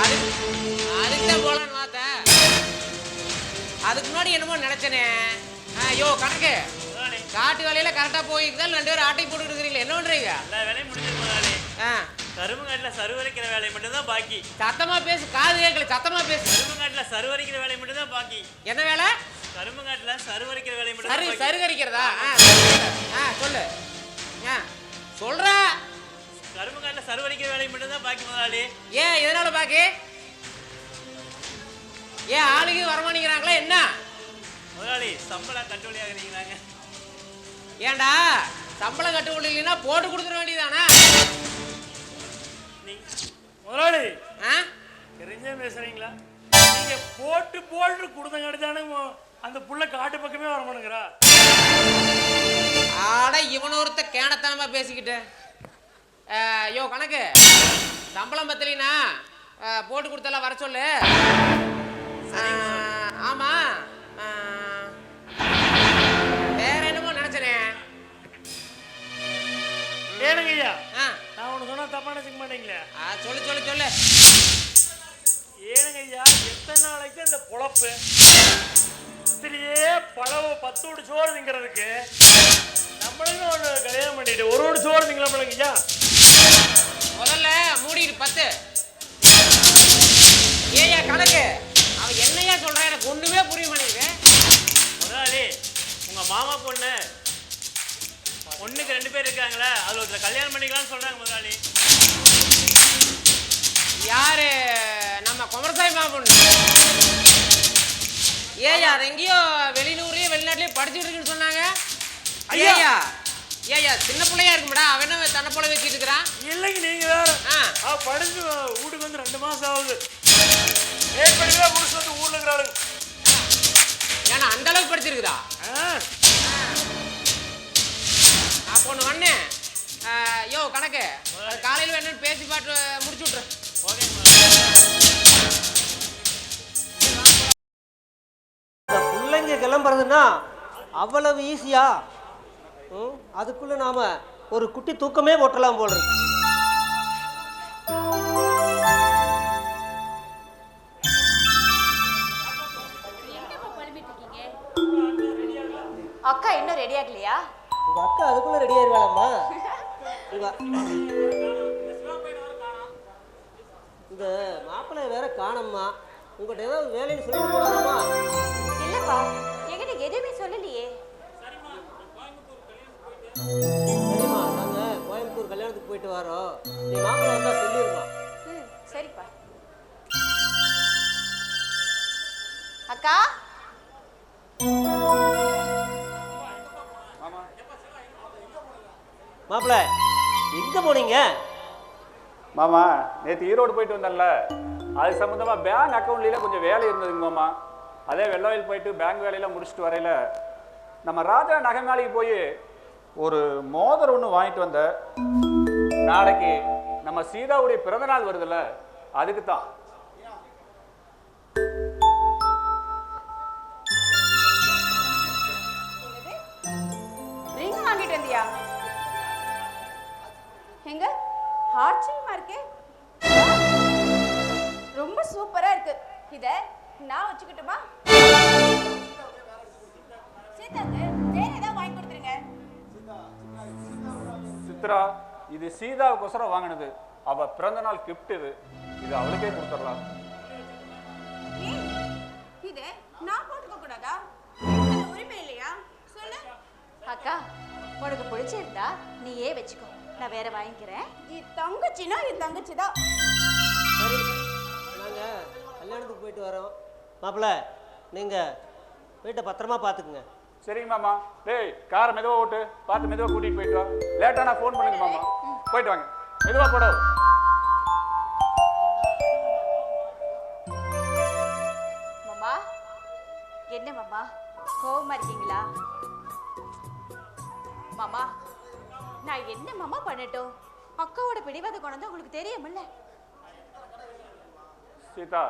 அதுக்கு தான் போலான்னு பார்த்தேன். அதுக்கு முன்னாடி என்னமோ நினைச்சனே. ஐயோ கணக்கு, காட்டு வேலையில கரெக்டா போய்க்குதான் 2 பேரும் ஆட்டை போட்டு இருக்கிறீங்களா? என்ன பண்றீங்க? எல்லா வேலையும் முடிஞ்சது முதலாளி. கரும்புங்காட்டுல சருவரைக்கிற வேலை மட்டும் தான் பாக்கி. சத்தமா பேசு, காது கேட்கல, சத்தமா பேசு. கரும்புங்காட்டுல சருவரைக்கிற வேலை மட்டும் தான் பாக்கி. என்ன வேலை? கரும்புங்காட்டுல சருவரைக்கிற வேலை மட்டும் தான் பாக்கி. சருகரிக்கிறதா? சொல்லு, சொல்ற. கரும்புங்காட்டுல சருவரைக்கிற வேலை மட்டும் தான் பாக்கி முதலாளி. ஏன், எதனால பாக்கி? ஏன் ஆளுக்கு வரமாட்டேங்கிறாங்களா என்ன? முதலாளி சம்பளம் கட்டுவலி ஆகுறீங்களாங்க. ஏண்டா சம்பளம் கட்டுவலி இல்லைன்னா போட்டு கொடுத்துட வேண்டியதானா? முதலாளி தெரிஞ்சே பேசுறீங்களா? நீங்க போட்டு கொடுத்தங்காட்டி தானே அந்த புள்ள காட்டு பக்கமே வர மாட்டேங்கிறா. ஆட இவன் ஒருத்த கேனத்தனமா பேசிக்கிட்டு. யோ கணக்கு, சம்பளம் பத்தலினா போட்டு கொடுத்தலாம் வர சொல்லு. ஆமா, வேற என்னமோ நினைச்சனே. ஏனுங்க ஐயா, நான் ஒண்ணு சொன்னா தப்பா நினைச்சுக்க மாட்டீங்களே? சொல்லு சொல்லு சொல்லு. ஏனுங்க ஐயா, எத்தனை நாளைக்கு அந்த பொழப்பு? இதுலயே பழவ 10 ஓடு சோறு திங்கிறதுக்கு நம்மளும் ஒரு கல்யாணம் பண்ணிட்டு 1 ஓடு சோறு திங்கலாம் பிள்ளைங்க ஐயா. முதல்ல மூடிட்டு 10. ஏயா கணக்கு, அவன் என்னையா சொல்றான்? எனக்கு ஒண்ணுமே புரிய மாட்டேங்குது. முதலாளி, உங்க மாமா பொண்ணுக்கு 2 பேர் இருக்காங்களே, அதுல ஒருத்தர் கல்யாணம் பண்ணிக்கலாம்னு சொல்றாங்க முதலாளி. யாரு? நம்ம குமரசாமி மாமா பொண்ணு. ஏயா அது எங்கேயோ வெளியூர்லயும் வெளிநாட்டுலயும் படிச்சுட்டு இருக்குன்னு சொன்னாங்க. ஐயா ஏயா சின்ன பிள்ளையா இருக்கும்டா, அவன் என்ன தன்னை போல வச்சுட்டு இருக்கிறான்? இல்லைங்க, நீங்க வேற. படிச்சு வீட்டுக்கு வந்து 2 மாசம் ஆகுது. ஏற்படிதான் முடிச்சு வந்து ஊர்ல இருக்கிறாளுங்க. ஏன்னா அந்த அளவுக்கு படிச்சிருக்குதா? அப்போ ஒன்று ஒண்ணு யோ கணக்கு, காலையில் என்னன்னு பேசி பாட்டு முடிச்சு விட்ரு. பிள்ளைங்க கிளம்புறதுன்னா அவ்வளவு ஈஸியா? அதுக்குள்ள நாம ஒரு குட்டி தூக்கமே போட்டலாம் போல இருக்கு. அக்கா இன்னும் ரெடி ஆகலையா? உங்க அக்கா அதுக்குள்ள ரெடி ஆயிருவாளம்மா. இந்த மாப்பிள்ளை வேற காணம்மா. உங்கள்கிட்ட ஏதாவது வேலைன்னு சொல்லி போறாமா? இல்லப்பா, என்கிட்ட எதுவுமே சொல்லலையே. சரிம்மா, நாங்க கோயம்புத்தூர் கல்யாணத்துக்கு போயிட்டு வரோம். நீ மாப்பிள்ளை வந்தா சொல்லிருமா. சரிப்பா. அக்கா மாப்பிள்ளை எங்க போனீங்க? மாமா, நேற்று ஈரோடு போயிட்டு வந்தேன்ல, அது சம்மந்தமாக பேங்க் அக்கௌண்ட்ல கொஞ்சம் வேலை இருந்ததுங்க மாமா. அதே வெள்ளவயல் போயிட்டு பேங்க் வேலையெல்லாம் முடிச்சுட்டு வரையில நம்ம ராஜா நகை மாளிகை போய் ஒரு மோதிரம் ஒன்று வாங்கிட்டு வந்தேன். நாளைக்கு நம்ம சீதாவுடைய பிறந்தநாள் வருதுல்ல, அதுக்கு தான். ரிங் வாங்கிட்டு வந்தியா? எங்க ஆச்சரியமா இருக்கே, ரொம்ப சூப்பரா இருக்கு. இத நான் வச்சுக்கிட்டுமா? சீதாக்கு வேற ஏதாவது வாங்கி கொடுத்துருங்க. சித்ரா, இது சீதாவுக்கோசரம் வாங்கினது. அவ பிறந்த நாள் கிஃப்ட் இது. இது அவளுக்கே கொடுத்துடலாம். இத நான் போட்டுக்க கூடாதா? உரிமை இல்லையா? சொல்லு. அக்கா, உனக்கு பிடிச்சிருந்தா நீயே வச்சுக்கோ, நான் வேற வாங்கிக்கிறேன். என் தங்கச்சினா என் தங்கச்சி தான். சரி, நாங்க கல்யாணத்துக்கு போயிட்டு வரோம். மாப்பிள்ள நீங்கள் வீட்டை பத்திரமா பார்த்துக்குங்க. சரிங்க மாமா. டேய் காரை மெதுவாக ஓட்டு, பார்த்து மெதுவாக கூட்டிகிட்டு போயிட்டு வா. லேட்டாக நான் ஃபோன் பண்ணுங்க மாமா. போயிட்டு வாங்க, மெதுவாக போட. மாமா என்ன மாமா கோவமா இருக்கீங்களா? மாமா நான் என்ன மாமா பண்ணட்டும்? அக்காவோட பிடிவாத குணம் உங்களுக்கு தெரியுமில்ல. சீதா,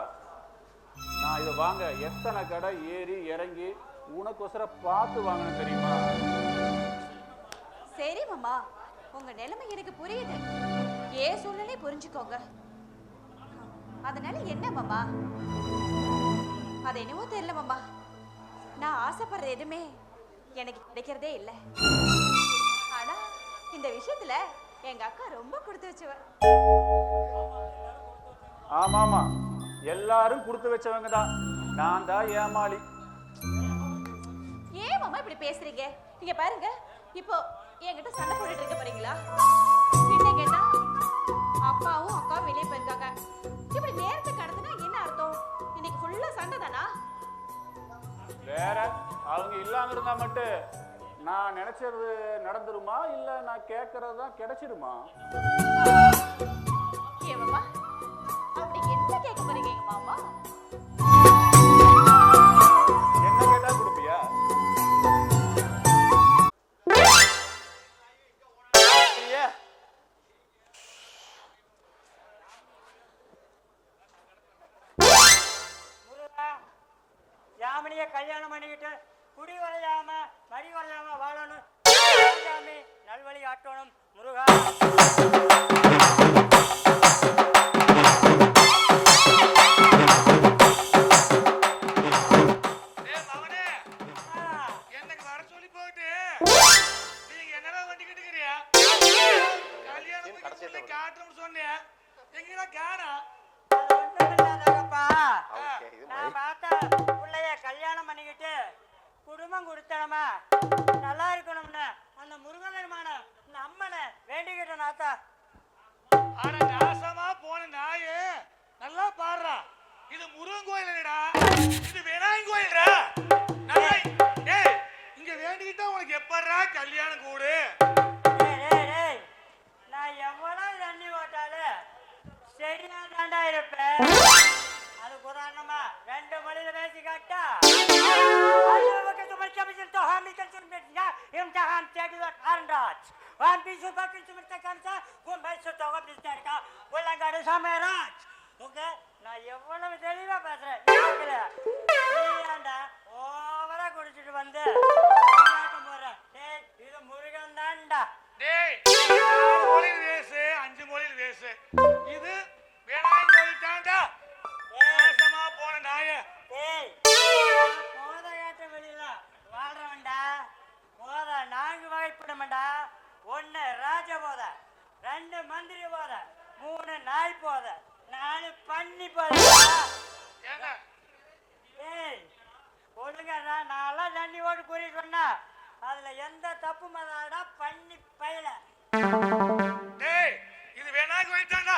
நான் இதை வாங்க எத்தனை கடை ஏறி இறங்கி உனக்கொசரம் பார்த்து வாங்கணும் தெரியுமா? சரி மாமா, உங்க நிலைமை எனக்கு புரியுது. ஏன் சூழ்நிலை புரிஞ்சுக்கோங்க. அதனால என்ன மாமா? அது என்னவோ தெரியல மாமா, நான் ஆசைப்படுற எதுவுமே எனக்கு கிடைக்கிறதே இல்லை. ஆனா இந்த விஷயத்துல எங்க அக்கா ரொம்ப கொடுத்து வச்சவ. ஆமாமா, எல்லாரும் கொடுத்து வச்சவங்க தான். நான் தான் ஏமாளி. ஏன் மாமா இப்படி பேசுறீங்க? நீங்க பாருங்க, இப்போ என்கிட்ட சண்டை போட்டுட்டு இருக்க போறீங்களா? என்ன கேட்டா அப்பாவும் அக்காவும் வெளியே போயிருக்காங்க. இப்படி நேரத்தை கடத்தினா என்ன அர்த்தம்? இன்னைக்கு ஃபுல்லா சண்டை தானா? வேற அவங்க இல்லாம இருந்தா மட்டும் நான் நினைச்சது நடந்துருமா, இல்ல நான் கேட்கறது தான் கிடைச்சிருமா? ஏன் மாமா அப்படி என்ன கேட்க போறீங்க மாமா? என்ன கேட்டா கொடுப்பியா? யாமினிய கல்யாணம் பண்ணிக்கிட்டு குடி வளையாம மடி வளையாம வாழணும். சாமி நல்வழி ஆட்டணும் முருகா. கல்யாணம் பண்ணிக்கிட்டு குடும்பம் கொடுத்தனமா நல்லா இருக்கணும்னு அந்த முருகனமான இந்த அம்மனை வேண்டிக்கிட்ட நாத்தா. ஆனா நாசமா போன நாயே நல்லா பாடுறா. இது முருகன் கோயிலடா, இது விநாயகன் கோயில்டா. ஏய் இங்க வேண்டிக்கிட்டா உனக்கு எப்பறா கல்யாணம் கூடு? நான் எவ்வளவு தண்ணி ஓட்டாலும் சரியா தாண்டா இருப்பேன். அதுக்கு உதாரணமா 2 மணில பேசி காட்டா நான் எவ்வளவு தெளிவா பேசுறேன். ஓவரா குடிச்சிட்டு வந்து போறேன். இது முருகன் தான்டா. டேய் 4 மொழியில் வேசு, 5 மொழியில் வேசு. இது விநாயகன் கோயில் தாண்டா. நாசமா போன நாயே. ஏய் போத கேட்ட வெளியில வாழ்றவன்டா. போத 4 வகைப்படுமண்டா. 1 ராஜ போத, 2 மந்திரி போத, 3 நாய் போத, 4 பன்னி போத. ஏய் ஒழுங்கடா, நான்லாம் தண்ணி ஓட்டு கூறி சொன்னா அதுல எந்த தப்பு மதாடா பண்ணி பயில. டேய் இது விநாயகன் கோயில் தாண்டா.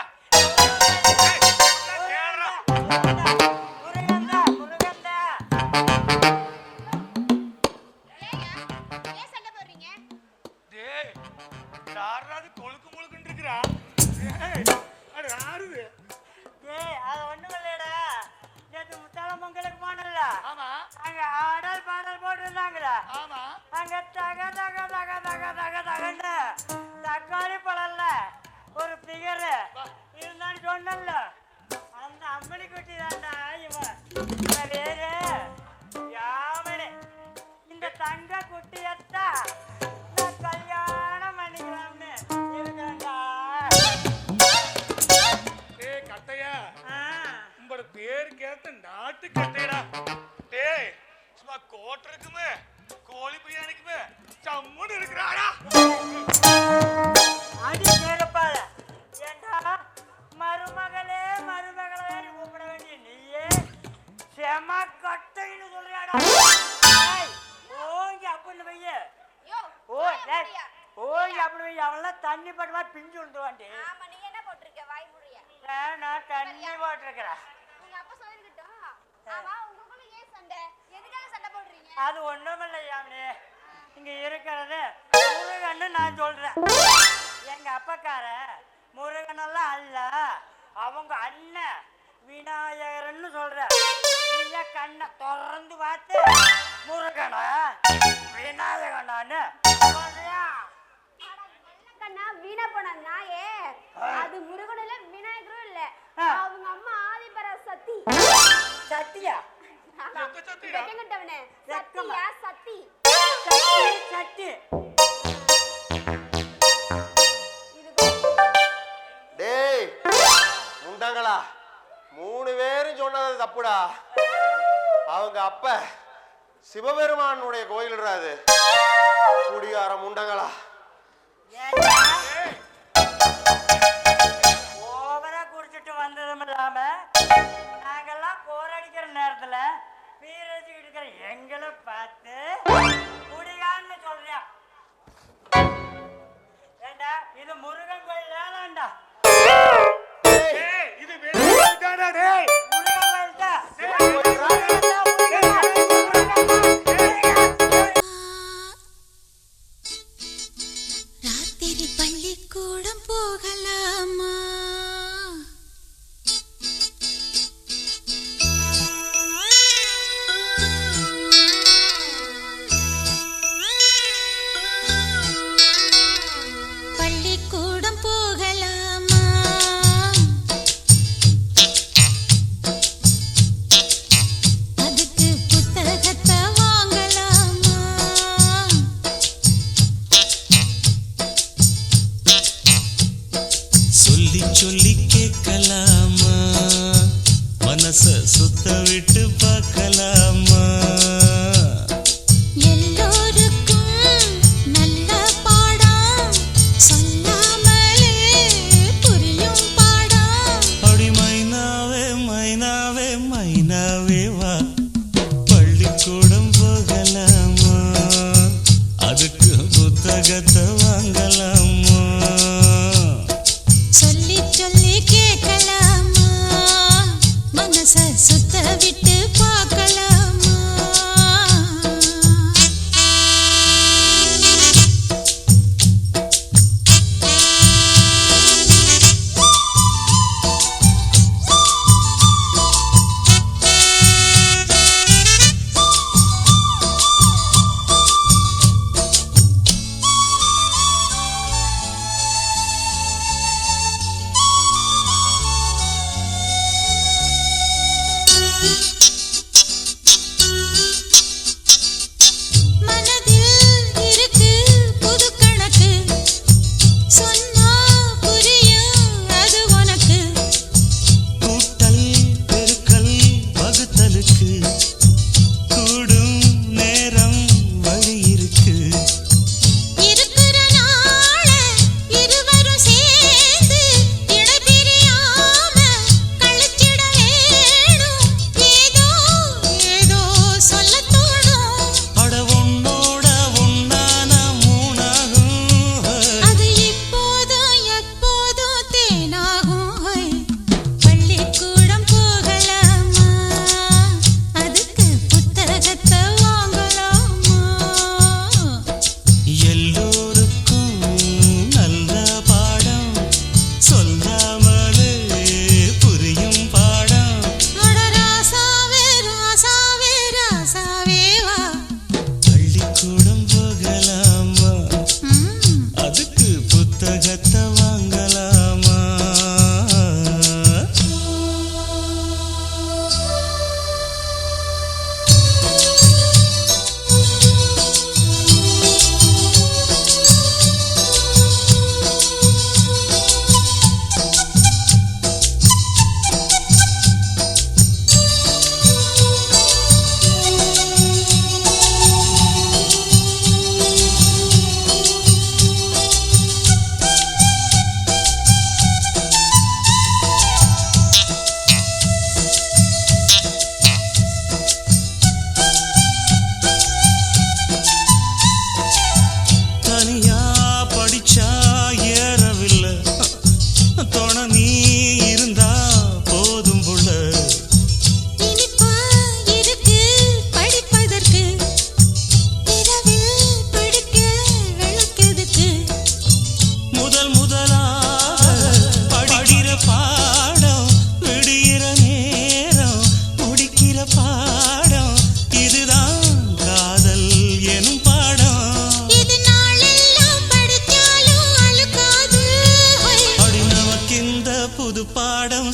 தக்காளி பழம்ல ஒரு பிகர் இருந்தான்னு சொன்னல அந்த அம்மனி குட்டி தாண்டா இவன். வேறு யாமனே இந்த தங்க குட்டியத்தா நான் கல்யாணம் பண்ணிக்கலாம்னு இருக்காண்டா. டேய் கட்டையா, உங்களோட பேர் கேட்ட நாட்டு கட்டையடா. டேய் சும்மா கோட்டை இருக்குமே, கோழி பிரியாணிக்குமே சம்முன்னு இருக்கிறாடா. அடி கேளுப்பாத. ஏண்டா மருமகளே மருமகளே கூப்பிட வேண்டிய நீயே செம கட்டைன்னு சொல்றியாடா. ஓங்கி அப்படின்னு வைய. ஓங்கி அப்படி வை. அவெல்லாம் தண்ணி பட்டுமா பிஞ்சு விழுந்துவாண்டி. நான் தண்ணி போட்டிருக்கிறேன். அது ஒண்ணுமில்லை யாமினி, இங்க இருக்கிறது முருகன்னு நான் சொல்றேன். எங்க அப்பக்கார முருகனெல்லாம் அல்ல, அவங்க அண்ணன் விநாயகர்னு சொல்ற. நீங்க கண்ணை திறந்து பார்த்து முருகனா விநாயகனான்னு சொல்றியா? வீணா போன நாயே, அது முருகனும் இல்ல விநாயகரும் இல்ல, அவங்க அம்மா ஆதிபரா சத்தி. சத்தியா? வெட்டங்கட்டவனே, சத்தியா சத்தி. சத்தி. டேய் முண்டங்களா, 3 பேரும் சொன்னது தப்புடா. அவங்க அப்ப சிவபெருமானுடைய கோயில்றாது. குடிகார முண்டங்களா. ஓவரா குடிச்சிட்டு வந்ததும் இல்லாம நாங்கெல்லாம் போராடிக்கிற நேரத்துல வீரடிச்சுக்கிட்டு இருக்கிற எங்களை பார்த்து குடிகான்னு சொல்றியா? ஏண்டா இது முருகன் கோயில் வேணாண்டா. இது வெளியிட்டாடா டேய். முருகன் கோயில் தான். ராத்திரி பள்ளிக்கூடம் போகலாமா? பள்ளிக்கூடம் போகலாமா? அதுக்கு புத்தகத்தை வாங்கலாமா? சொல்லி சொல்லி கேட்கலாமா? மனச சுத்த விட்டு பார்க்கலாமா? எல்லோருக்கும் நல்ல பாடம் சொல்லாமலே புரியும் பாடம். அடி மைனாவே மைனாவே மைனாவே வா, பள்ளிக்கூடம் போகலாமா? அதுக்கு புத்தகத்தை வாங்கலாமா? சொல்லி சொல்லி கேட்கலாமா? மனச சுத்த விட்டு பார்க்கலாமா?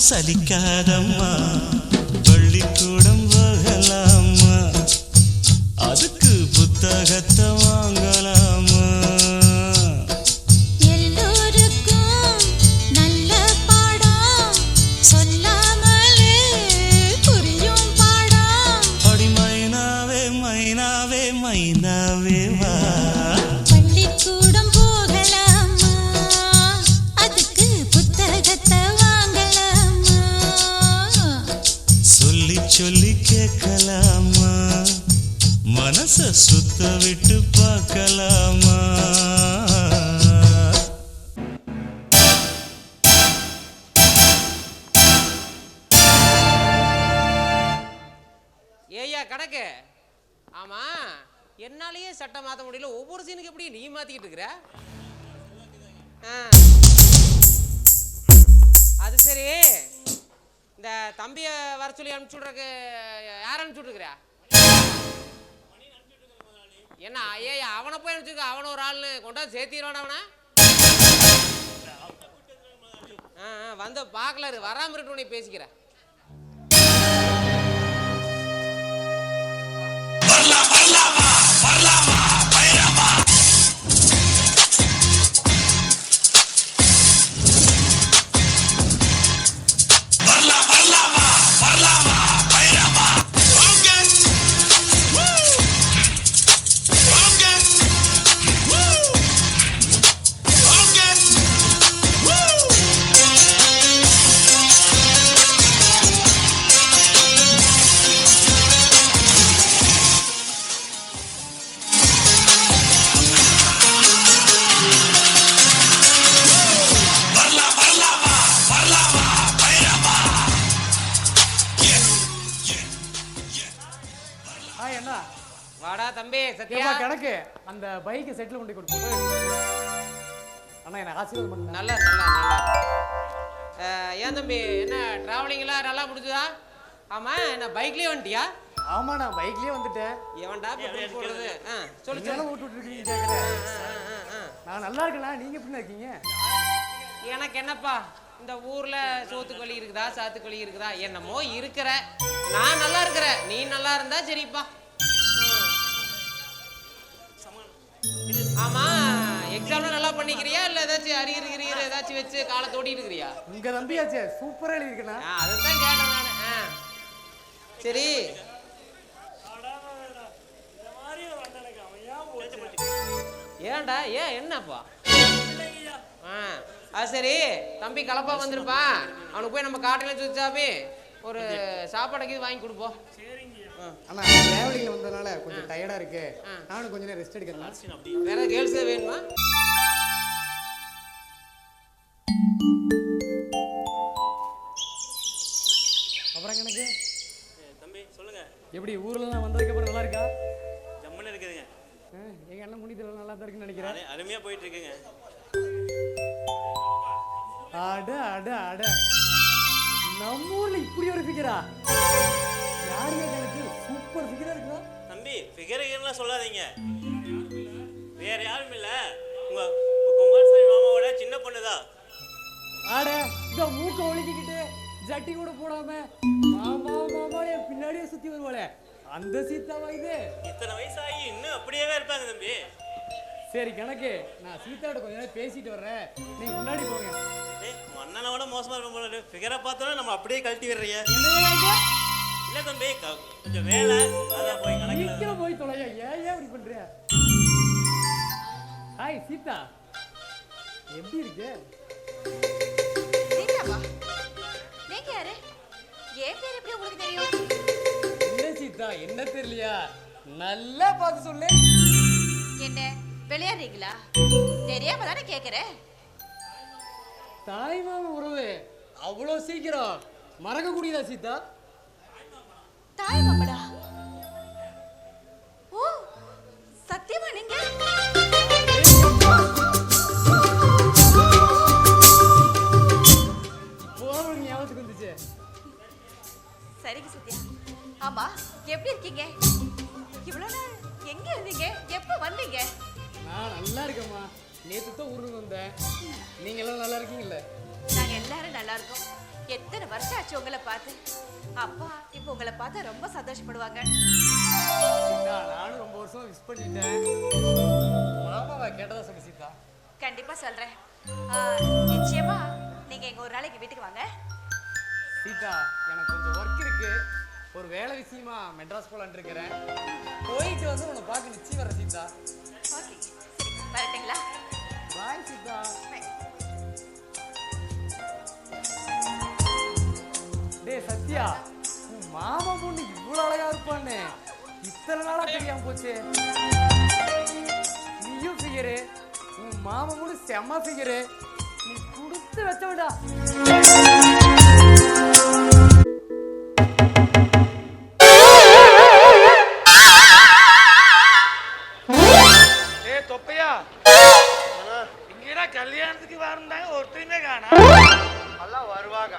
சலிக்காதம்மா பள்ளிக்கூடம் போகலாமா அதுக்கு புத்தகத்தை வாங்கலாமா எல்லோருக்கும் நல்ல பாடம் சொல்லாமலே புரியும் பாடம் அடி மைனாவே மைனாவே மைனாவே வா பள்ளிக்கூடம் போகலாமா அதுக்கு புத்தகத்தை வாங்கலாமா சொல்லி சொல்லி கேட்கலாமா மனச சுத்த விட்டு பார்க்கலாமா ஏய்யா கணக்கு ஆமா என்னாலேயே சட்டம் மாற்ற முடியல ஒவ்வொரு சீனுக்கு எப்படி நீ மாத்திக்கிட்டு இருக்கிற அது சரி இந்த தம்பிய வர சொல்லி அனுப்பிச்சு விட்றக்கு யார் அனுப்பிச்சு விட்டுருக்கிறா என்ன ஐயா அவனை போய் அனுப்பிச்சுக்க அவனை ஒரு ஆள்னு கொண்டாந்து சேர்த்திடுவான் அவனை வந்து பார்க்கல வராம இருக்கு உன்னை பேசிக்கிறேன் வாடா தம்பி சத்யா கணக்கு அந்த பைக் செட்டில் கொண்டு கொடுப்போம் அண்ணா என்ன ஆசீர்வாதம் பண்ணுங்க நல்லா நல்லா நல்லா ஏன் தம்பி என்ன டிராவலிங்லாம் நல்லா முடிஞ்சுதா ஆமா என்ன பைக்லயே வந்துட்டியா ஆமா நான் பைக்லயே வந்துட்டேன் எவன்டா போறது சொல்லு சொல்லு விட்டு இருக்கீங்க கேக்குறேன் நான் நல்லா இருக்கேனா நீங்க எப்படி இருக்கீங்க எனக்கு என்னப்பா இந்த ஊர்ல சோத்துக்கு வழி இருக்குதா சாத்துக்கு வழி இருக்குதா என்னமோ இருக்கிற நான் நல்லா இருக்கிறேன் நீ நல்லா இருந்தா சரிப்பா ஆமா எக்ஸாம்ல நல்லா பண்ணிக்கிறியா இல்ல ஏதாச்சும் அரியர் ஏதாச்சும் வச்சு காலத்தை ஓட்டிட்டு இருக்கிறியா உங்க தம்பியாச்சே சூப்பரா எழுதிருக்கேனா அதுதான் கேட்டேன் நானு சரி ஏன்டா ஏன் என்னப்பா அது சரி தம்பி கலப்பா வந்திருப்பான் அவனுக்கு போய் நம்ம காட்டில சுத்தாமே ஒரு சாப்பாடுக்கு வாங்கி கொடுப்போம் அண்ணா டிராவலிங்ல வந்ததனால கொஞ்சம் டயர்டா இருக்கு நானும் கொஞ்ச நேரம் ரெஸ்ட் எடுக்கிறேன் வேற கேர்ள்ஸ் வேணுமா அப்புறம் எனக்கு தம்பி சொல்லுங்க எப்படி ஊர்ல எல்லாம் வந்ததுக்கு அப்புறம் நல்லா இருக்கா ஜம்முன்னு இருக்குதுங்க எங்க அண்ணன் முடிதல நல்லா தான் இருக்குன்னு நினைக்கிறேன் அருமையா போயிட்டு இருக்குங்க அட அட அட நம்ம ஊர்ல இப்படி ஒரு ஃபிகரா யாருங்க எனக்கு சூப்பர் ஃபிகரா இருக்குதா தம்பி ஃபிகர்லாம் சொல்லாதீங்க வேற யாரும் இல்ல உங்க குமாரசாமி மாமாவோட சின்ன பொண்ணுதான் ஆட இந்த மூக்க ஒலிக்கிட்டு ஜட்டி கூட போடாம மாமா மாமாலே பின்னாடியே சுத்தி வருவாளே அந்த சீதாவா இது இத்தனை வயசாகி இன்னும் அப்படியே இருப்பாங்க தம்பி சரி கணக்கு நான் சீதாவோட கொஞ்ச நேரம் பேசிட்டு வர்றேன் நீங்க முன்னாடி போங்க மன்னனோட மோசமா இருக்கும் போல ஃபிகரை பார்த்தோன்னா நம்ம அப்படியே கழட்டி விடுறிய இல்ல தம்பி கொஞ்சம் வேலை அதான் போய் கணக்கில் போய் தொலையா ஏன் இப்படி பண்ற ஹாய் சீதா எப்படி இருக்கு சீதாவா நீங்க யாரு ஏன் பேர் எப்படி உங்களுக்கு தெரியும் என்ன சீதா என்ன தெரியலையா நல்லா பார்த்து சொல்லு என்ன விளையாடுறீங்களா தெரியாம தானே கேக்குறேன் தாய் மாமா உறவு அவ்வளோ சீக்கிரம் மறக்க கூடியதா சீதா தாய் மாமடா ஓ சத்தியமா நீங்க போறவங்க ஞாபகத்துக்கு வந்துச்சு சரிங்க சத்யா ஆமா எப்படி இருக்கீங்க இவ்வளவு நாள் எங்க இருந்தீங்க எப்ப வந்தீங்க நான் நல்லா இருக்கேம்மா நேத்து தான் ஊருக்கு வந்தேன் நீங்க எல்லாம் நல்லா இருக்கீங்கல்ல நாங்க எல்லாரும் நல்லா இருக்கோம் எத்தனை வருஷம் ஆச்சு உங்களை பார்த்து. அப்பா இப்போ உங்களை பார்த்தா ரொம்ப சந்தோஷப்படுவாங்க. சீதா, நானும் ரொம்ப வருஷம் மிஸ் பண்ணிட்டேன். மாமாவா கேட்டதா சொல்லு சீதா. கண்டிப்பா சொல்றேன். நிச்சயமா நீங்க எங்க ஒரு நாளைக்கு வீட்டுக்கு வாங்க. சீதா, எனக்கு கொஞ்சம் ஒர்க் இருக்கு. ஒரு வேலை விஷயமா மெட்ராஸ் போலான்னு இருக்கிறேன். போயிட்டு வந்து உன்னை பார்க்க நிச்சயம் வரேன் சீதா. ஓகே, சரி வரட்டுங்களா? பாய் சீதா. டேய் சத்யா, உன் மாமா பொண்ணு இவ்வளவு அழகா இருப்பான்னு இத்தனை நாளா தெரியாம போச்சு. நீயும் ஃபிகரு, உன் மாமா பொண்ணு செம்ம ஃபிகரு. நீ கொடுத்து வச்சவடா. தொப்பையா இங்கடா கல்யாணத்துக்கு வரந்தாங்க ஒருத்தருமே காணா. எல்லாம் வருவாங்க.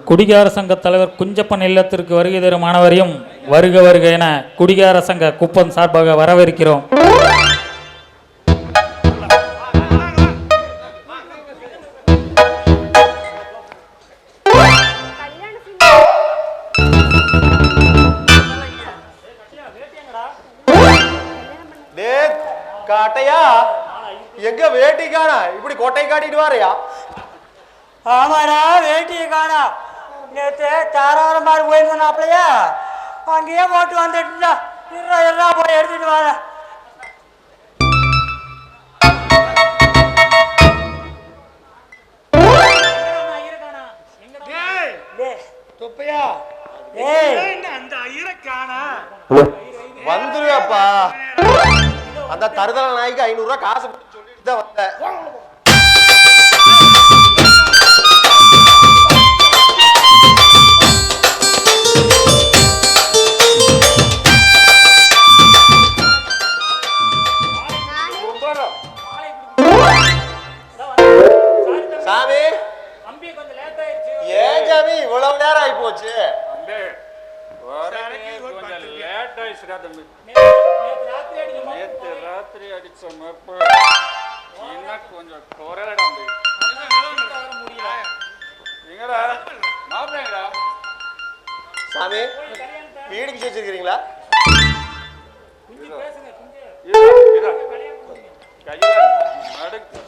குடிகார சங்க தலைவர் குஞ்சப்பன் இல்லத்திற்கு வருகை தரும் மாணவரையும் வருக வருக என குடிகார சங்க குப்பம் சார்பாக வரவேற்கிறோம். காட்டையா எங்க வேட்டி காணா? இப்படி கொட்டை காட்டிட்டு வாரையா? ஆமாடா, வேட்டியை காணா. நேற்று தாராரம் பாடு போயிருந்தாப்லையா, அங்கேயே போட்டு வந்துட்டுடா. இருறா போய் எடுத்துட்டு வர. தொப்பையா அந்த ஐயரை காணா. வந்துருவாப்பா. அந்த தருதல நாய்க்கு 500 ரூபாய் காசு சொல்லிட்டு தான் வந்தேன். சாமி, ஏன் சாமி இவ்வளவு நேரம் ஆகி போச்சு? கொஞ்சம் லேட் ஆயிடுச்சுடா தம்பி. நேற்று ராத்திரி அடிச்ச மப்ப இன்னும் கொஞ்சம் குறையலடா தம்பி. எங்கடா மாப்பிள்ளைங்கடா? சாமி, வீடுக்கு வச்சிருக்கீங்களா? கையில நடுக்கு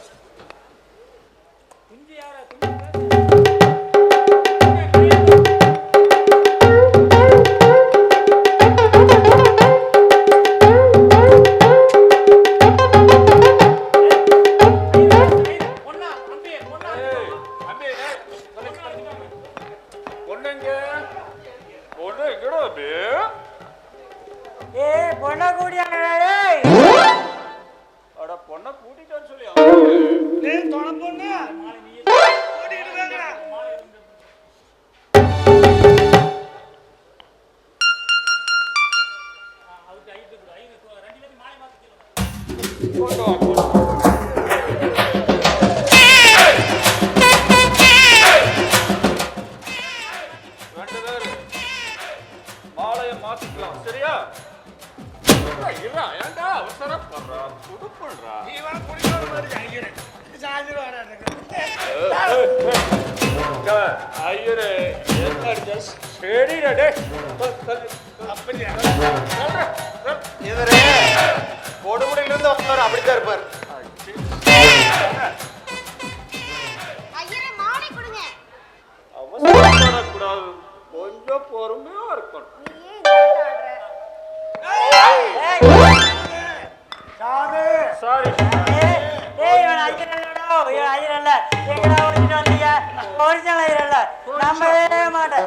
பொண்ணை கூட்டிட்டு சொல்லி பொண்ணு மாலையை மாத்திக்கலாம் சரியா? ஏன்டா அவசரப்படுறா? புதுப்படுறா. நீ வர குடிக்கிற மாதிரி ஐயரே சரிடா டே. இவரே கொடுமுடியில இருந்து வந்தவர் அப்படித்தான் இருப்பார். அவசரப்படக்கூடாது, கொஞ்சம் பொறுமையா இருக்கணும். சாரி நம்பவே மாட்டேன்.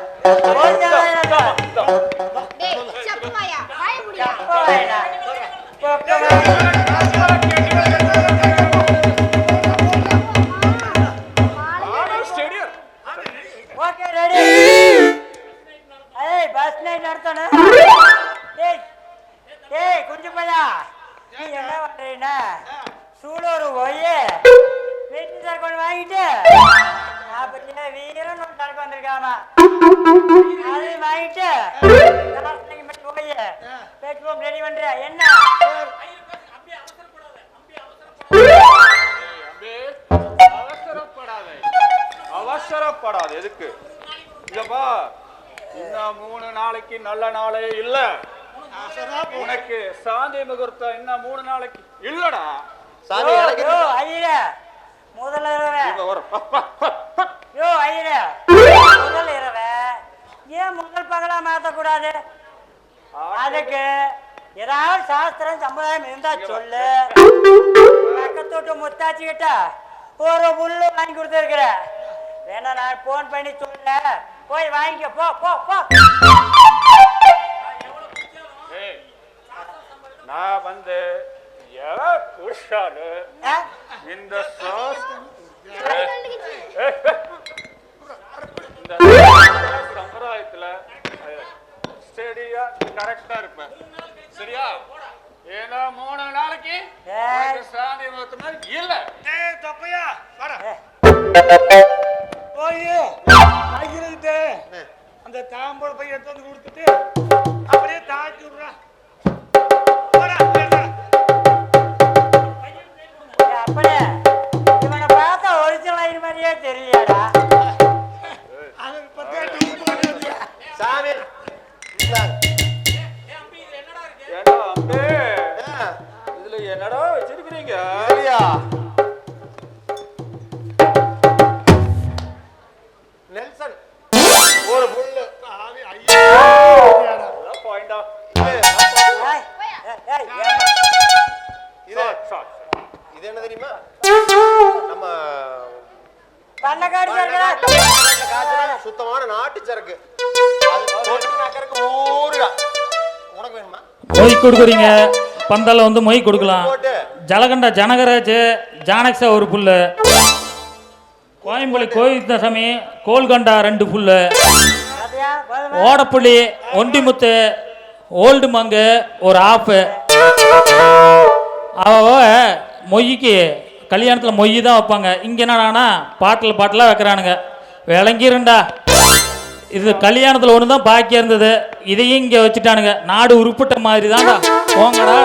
Okay ready. பஸ் நைட் நடத்தணும். ஏய் குஞ்சு பையா, நீ என்ன பண்றீன்னா சூலூர் போய் வீட்டு சார் கொண்டு வாங்கிட்டு வீரன் ஒன்று சரக்கு வந்திருக்காமா, அதையும் வாங்கிட்டு போய் பெட்ரோல் ரெடி பண்ற. என்ன அவசரப்படாத, சாப்பாடு அது எதுக்கு இல்லப்பா இன்னும் 3 நாளைக்கு நல்ல நாளே இல்ல உனக்கு சாந்தி முகூர்த்தம் இன்னும் 3 நாளைக்கு இல்லடா சாமி ஐயரே முதல் இரவே யோ ஐயரே முதல் இரவே ஏன் முதல் பகலா மாத்தக்கூடாது அதுக்கு ஏதாவது சாஸ்திரம் சம்பிரதாயம் இருந்தா சொல்லு பக்கத்தோட்டு முத்தாச்சி கிட்ட ஒரு புல்லு வாங்கி கொடுத்துருக்குற வேணா நான் போன் பண்ணி சொல்ல போய் வாங்கிக்க போ போ போ நான் வந்து புருஷாலு இந்த சம்பிரதாயத்துல ஸ்டெடியா கரெக்டா இருப்பேன் சரியா ஏன்னா 3 நாளைக்கு சாந்தி முகூர்த்தம் இல்ல தப்பையா வர போய் ஆகிட்டு அந்த தாம்பூல பைய எடுத்து வந்து கொடுத்துட்டு அப்படியே தாக்கி விடுறா அப்படியே இவனை பார்த்தா ஒரிஜினல் ஆயிரம் மாதிரியே தெரியலடா சாமி இதுல என்னடா வச்சிருக்கிறீங்க நெல்சன் ஒரு புல்லு இது என்ன தெரியுமா நம்ம பண்ணக்காடு சுத்தமான நாட்டு சரக்கு உனக்கு வேணுமா மொய் கொடுக்குறீங்க பந்தல்ல வந்து மொய் கொடுக்கலாம் ஜலகண்ட ஜனகராஜ் ஜானக்ஸா ஒரு புல்லு கோயம்புளி கோவிந்தசாமி கோல்கண்டா 2 புல்லு ஓடப்புள்ளி ஒண்டிமுத்து ஓல்டு மங்கு ஒரு ஆப்பு அவ மொய்க்கு கல்யாணத்தில் மொய் தான் வைப்பாங்க இங்கே என்னடானா பாட்டிலாக வைக்கிறானுங்க விளங்கிருண்டா இது கல்யாணத்தில் ஒன்று தான் பாக்கியாக இருந்தது இதையும் இங்கே வச்சுட்டானுங்க நாடு உருப்பிட்ட மாதிரி தான்டா போங்கடா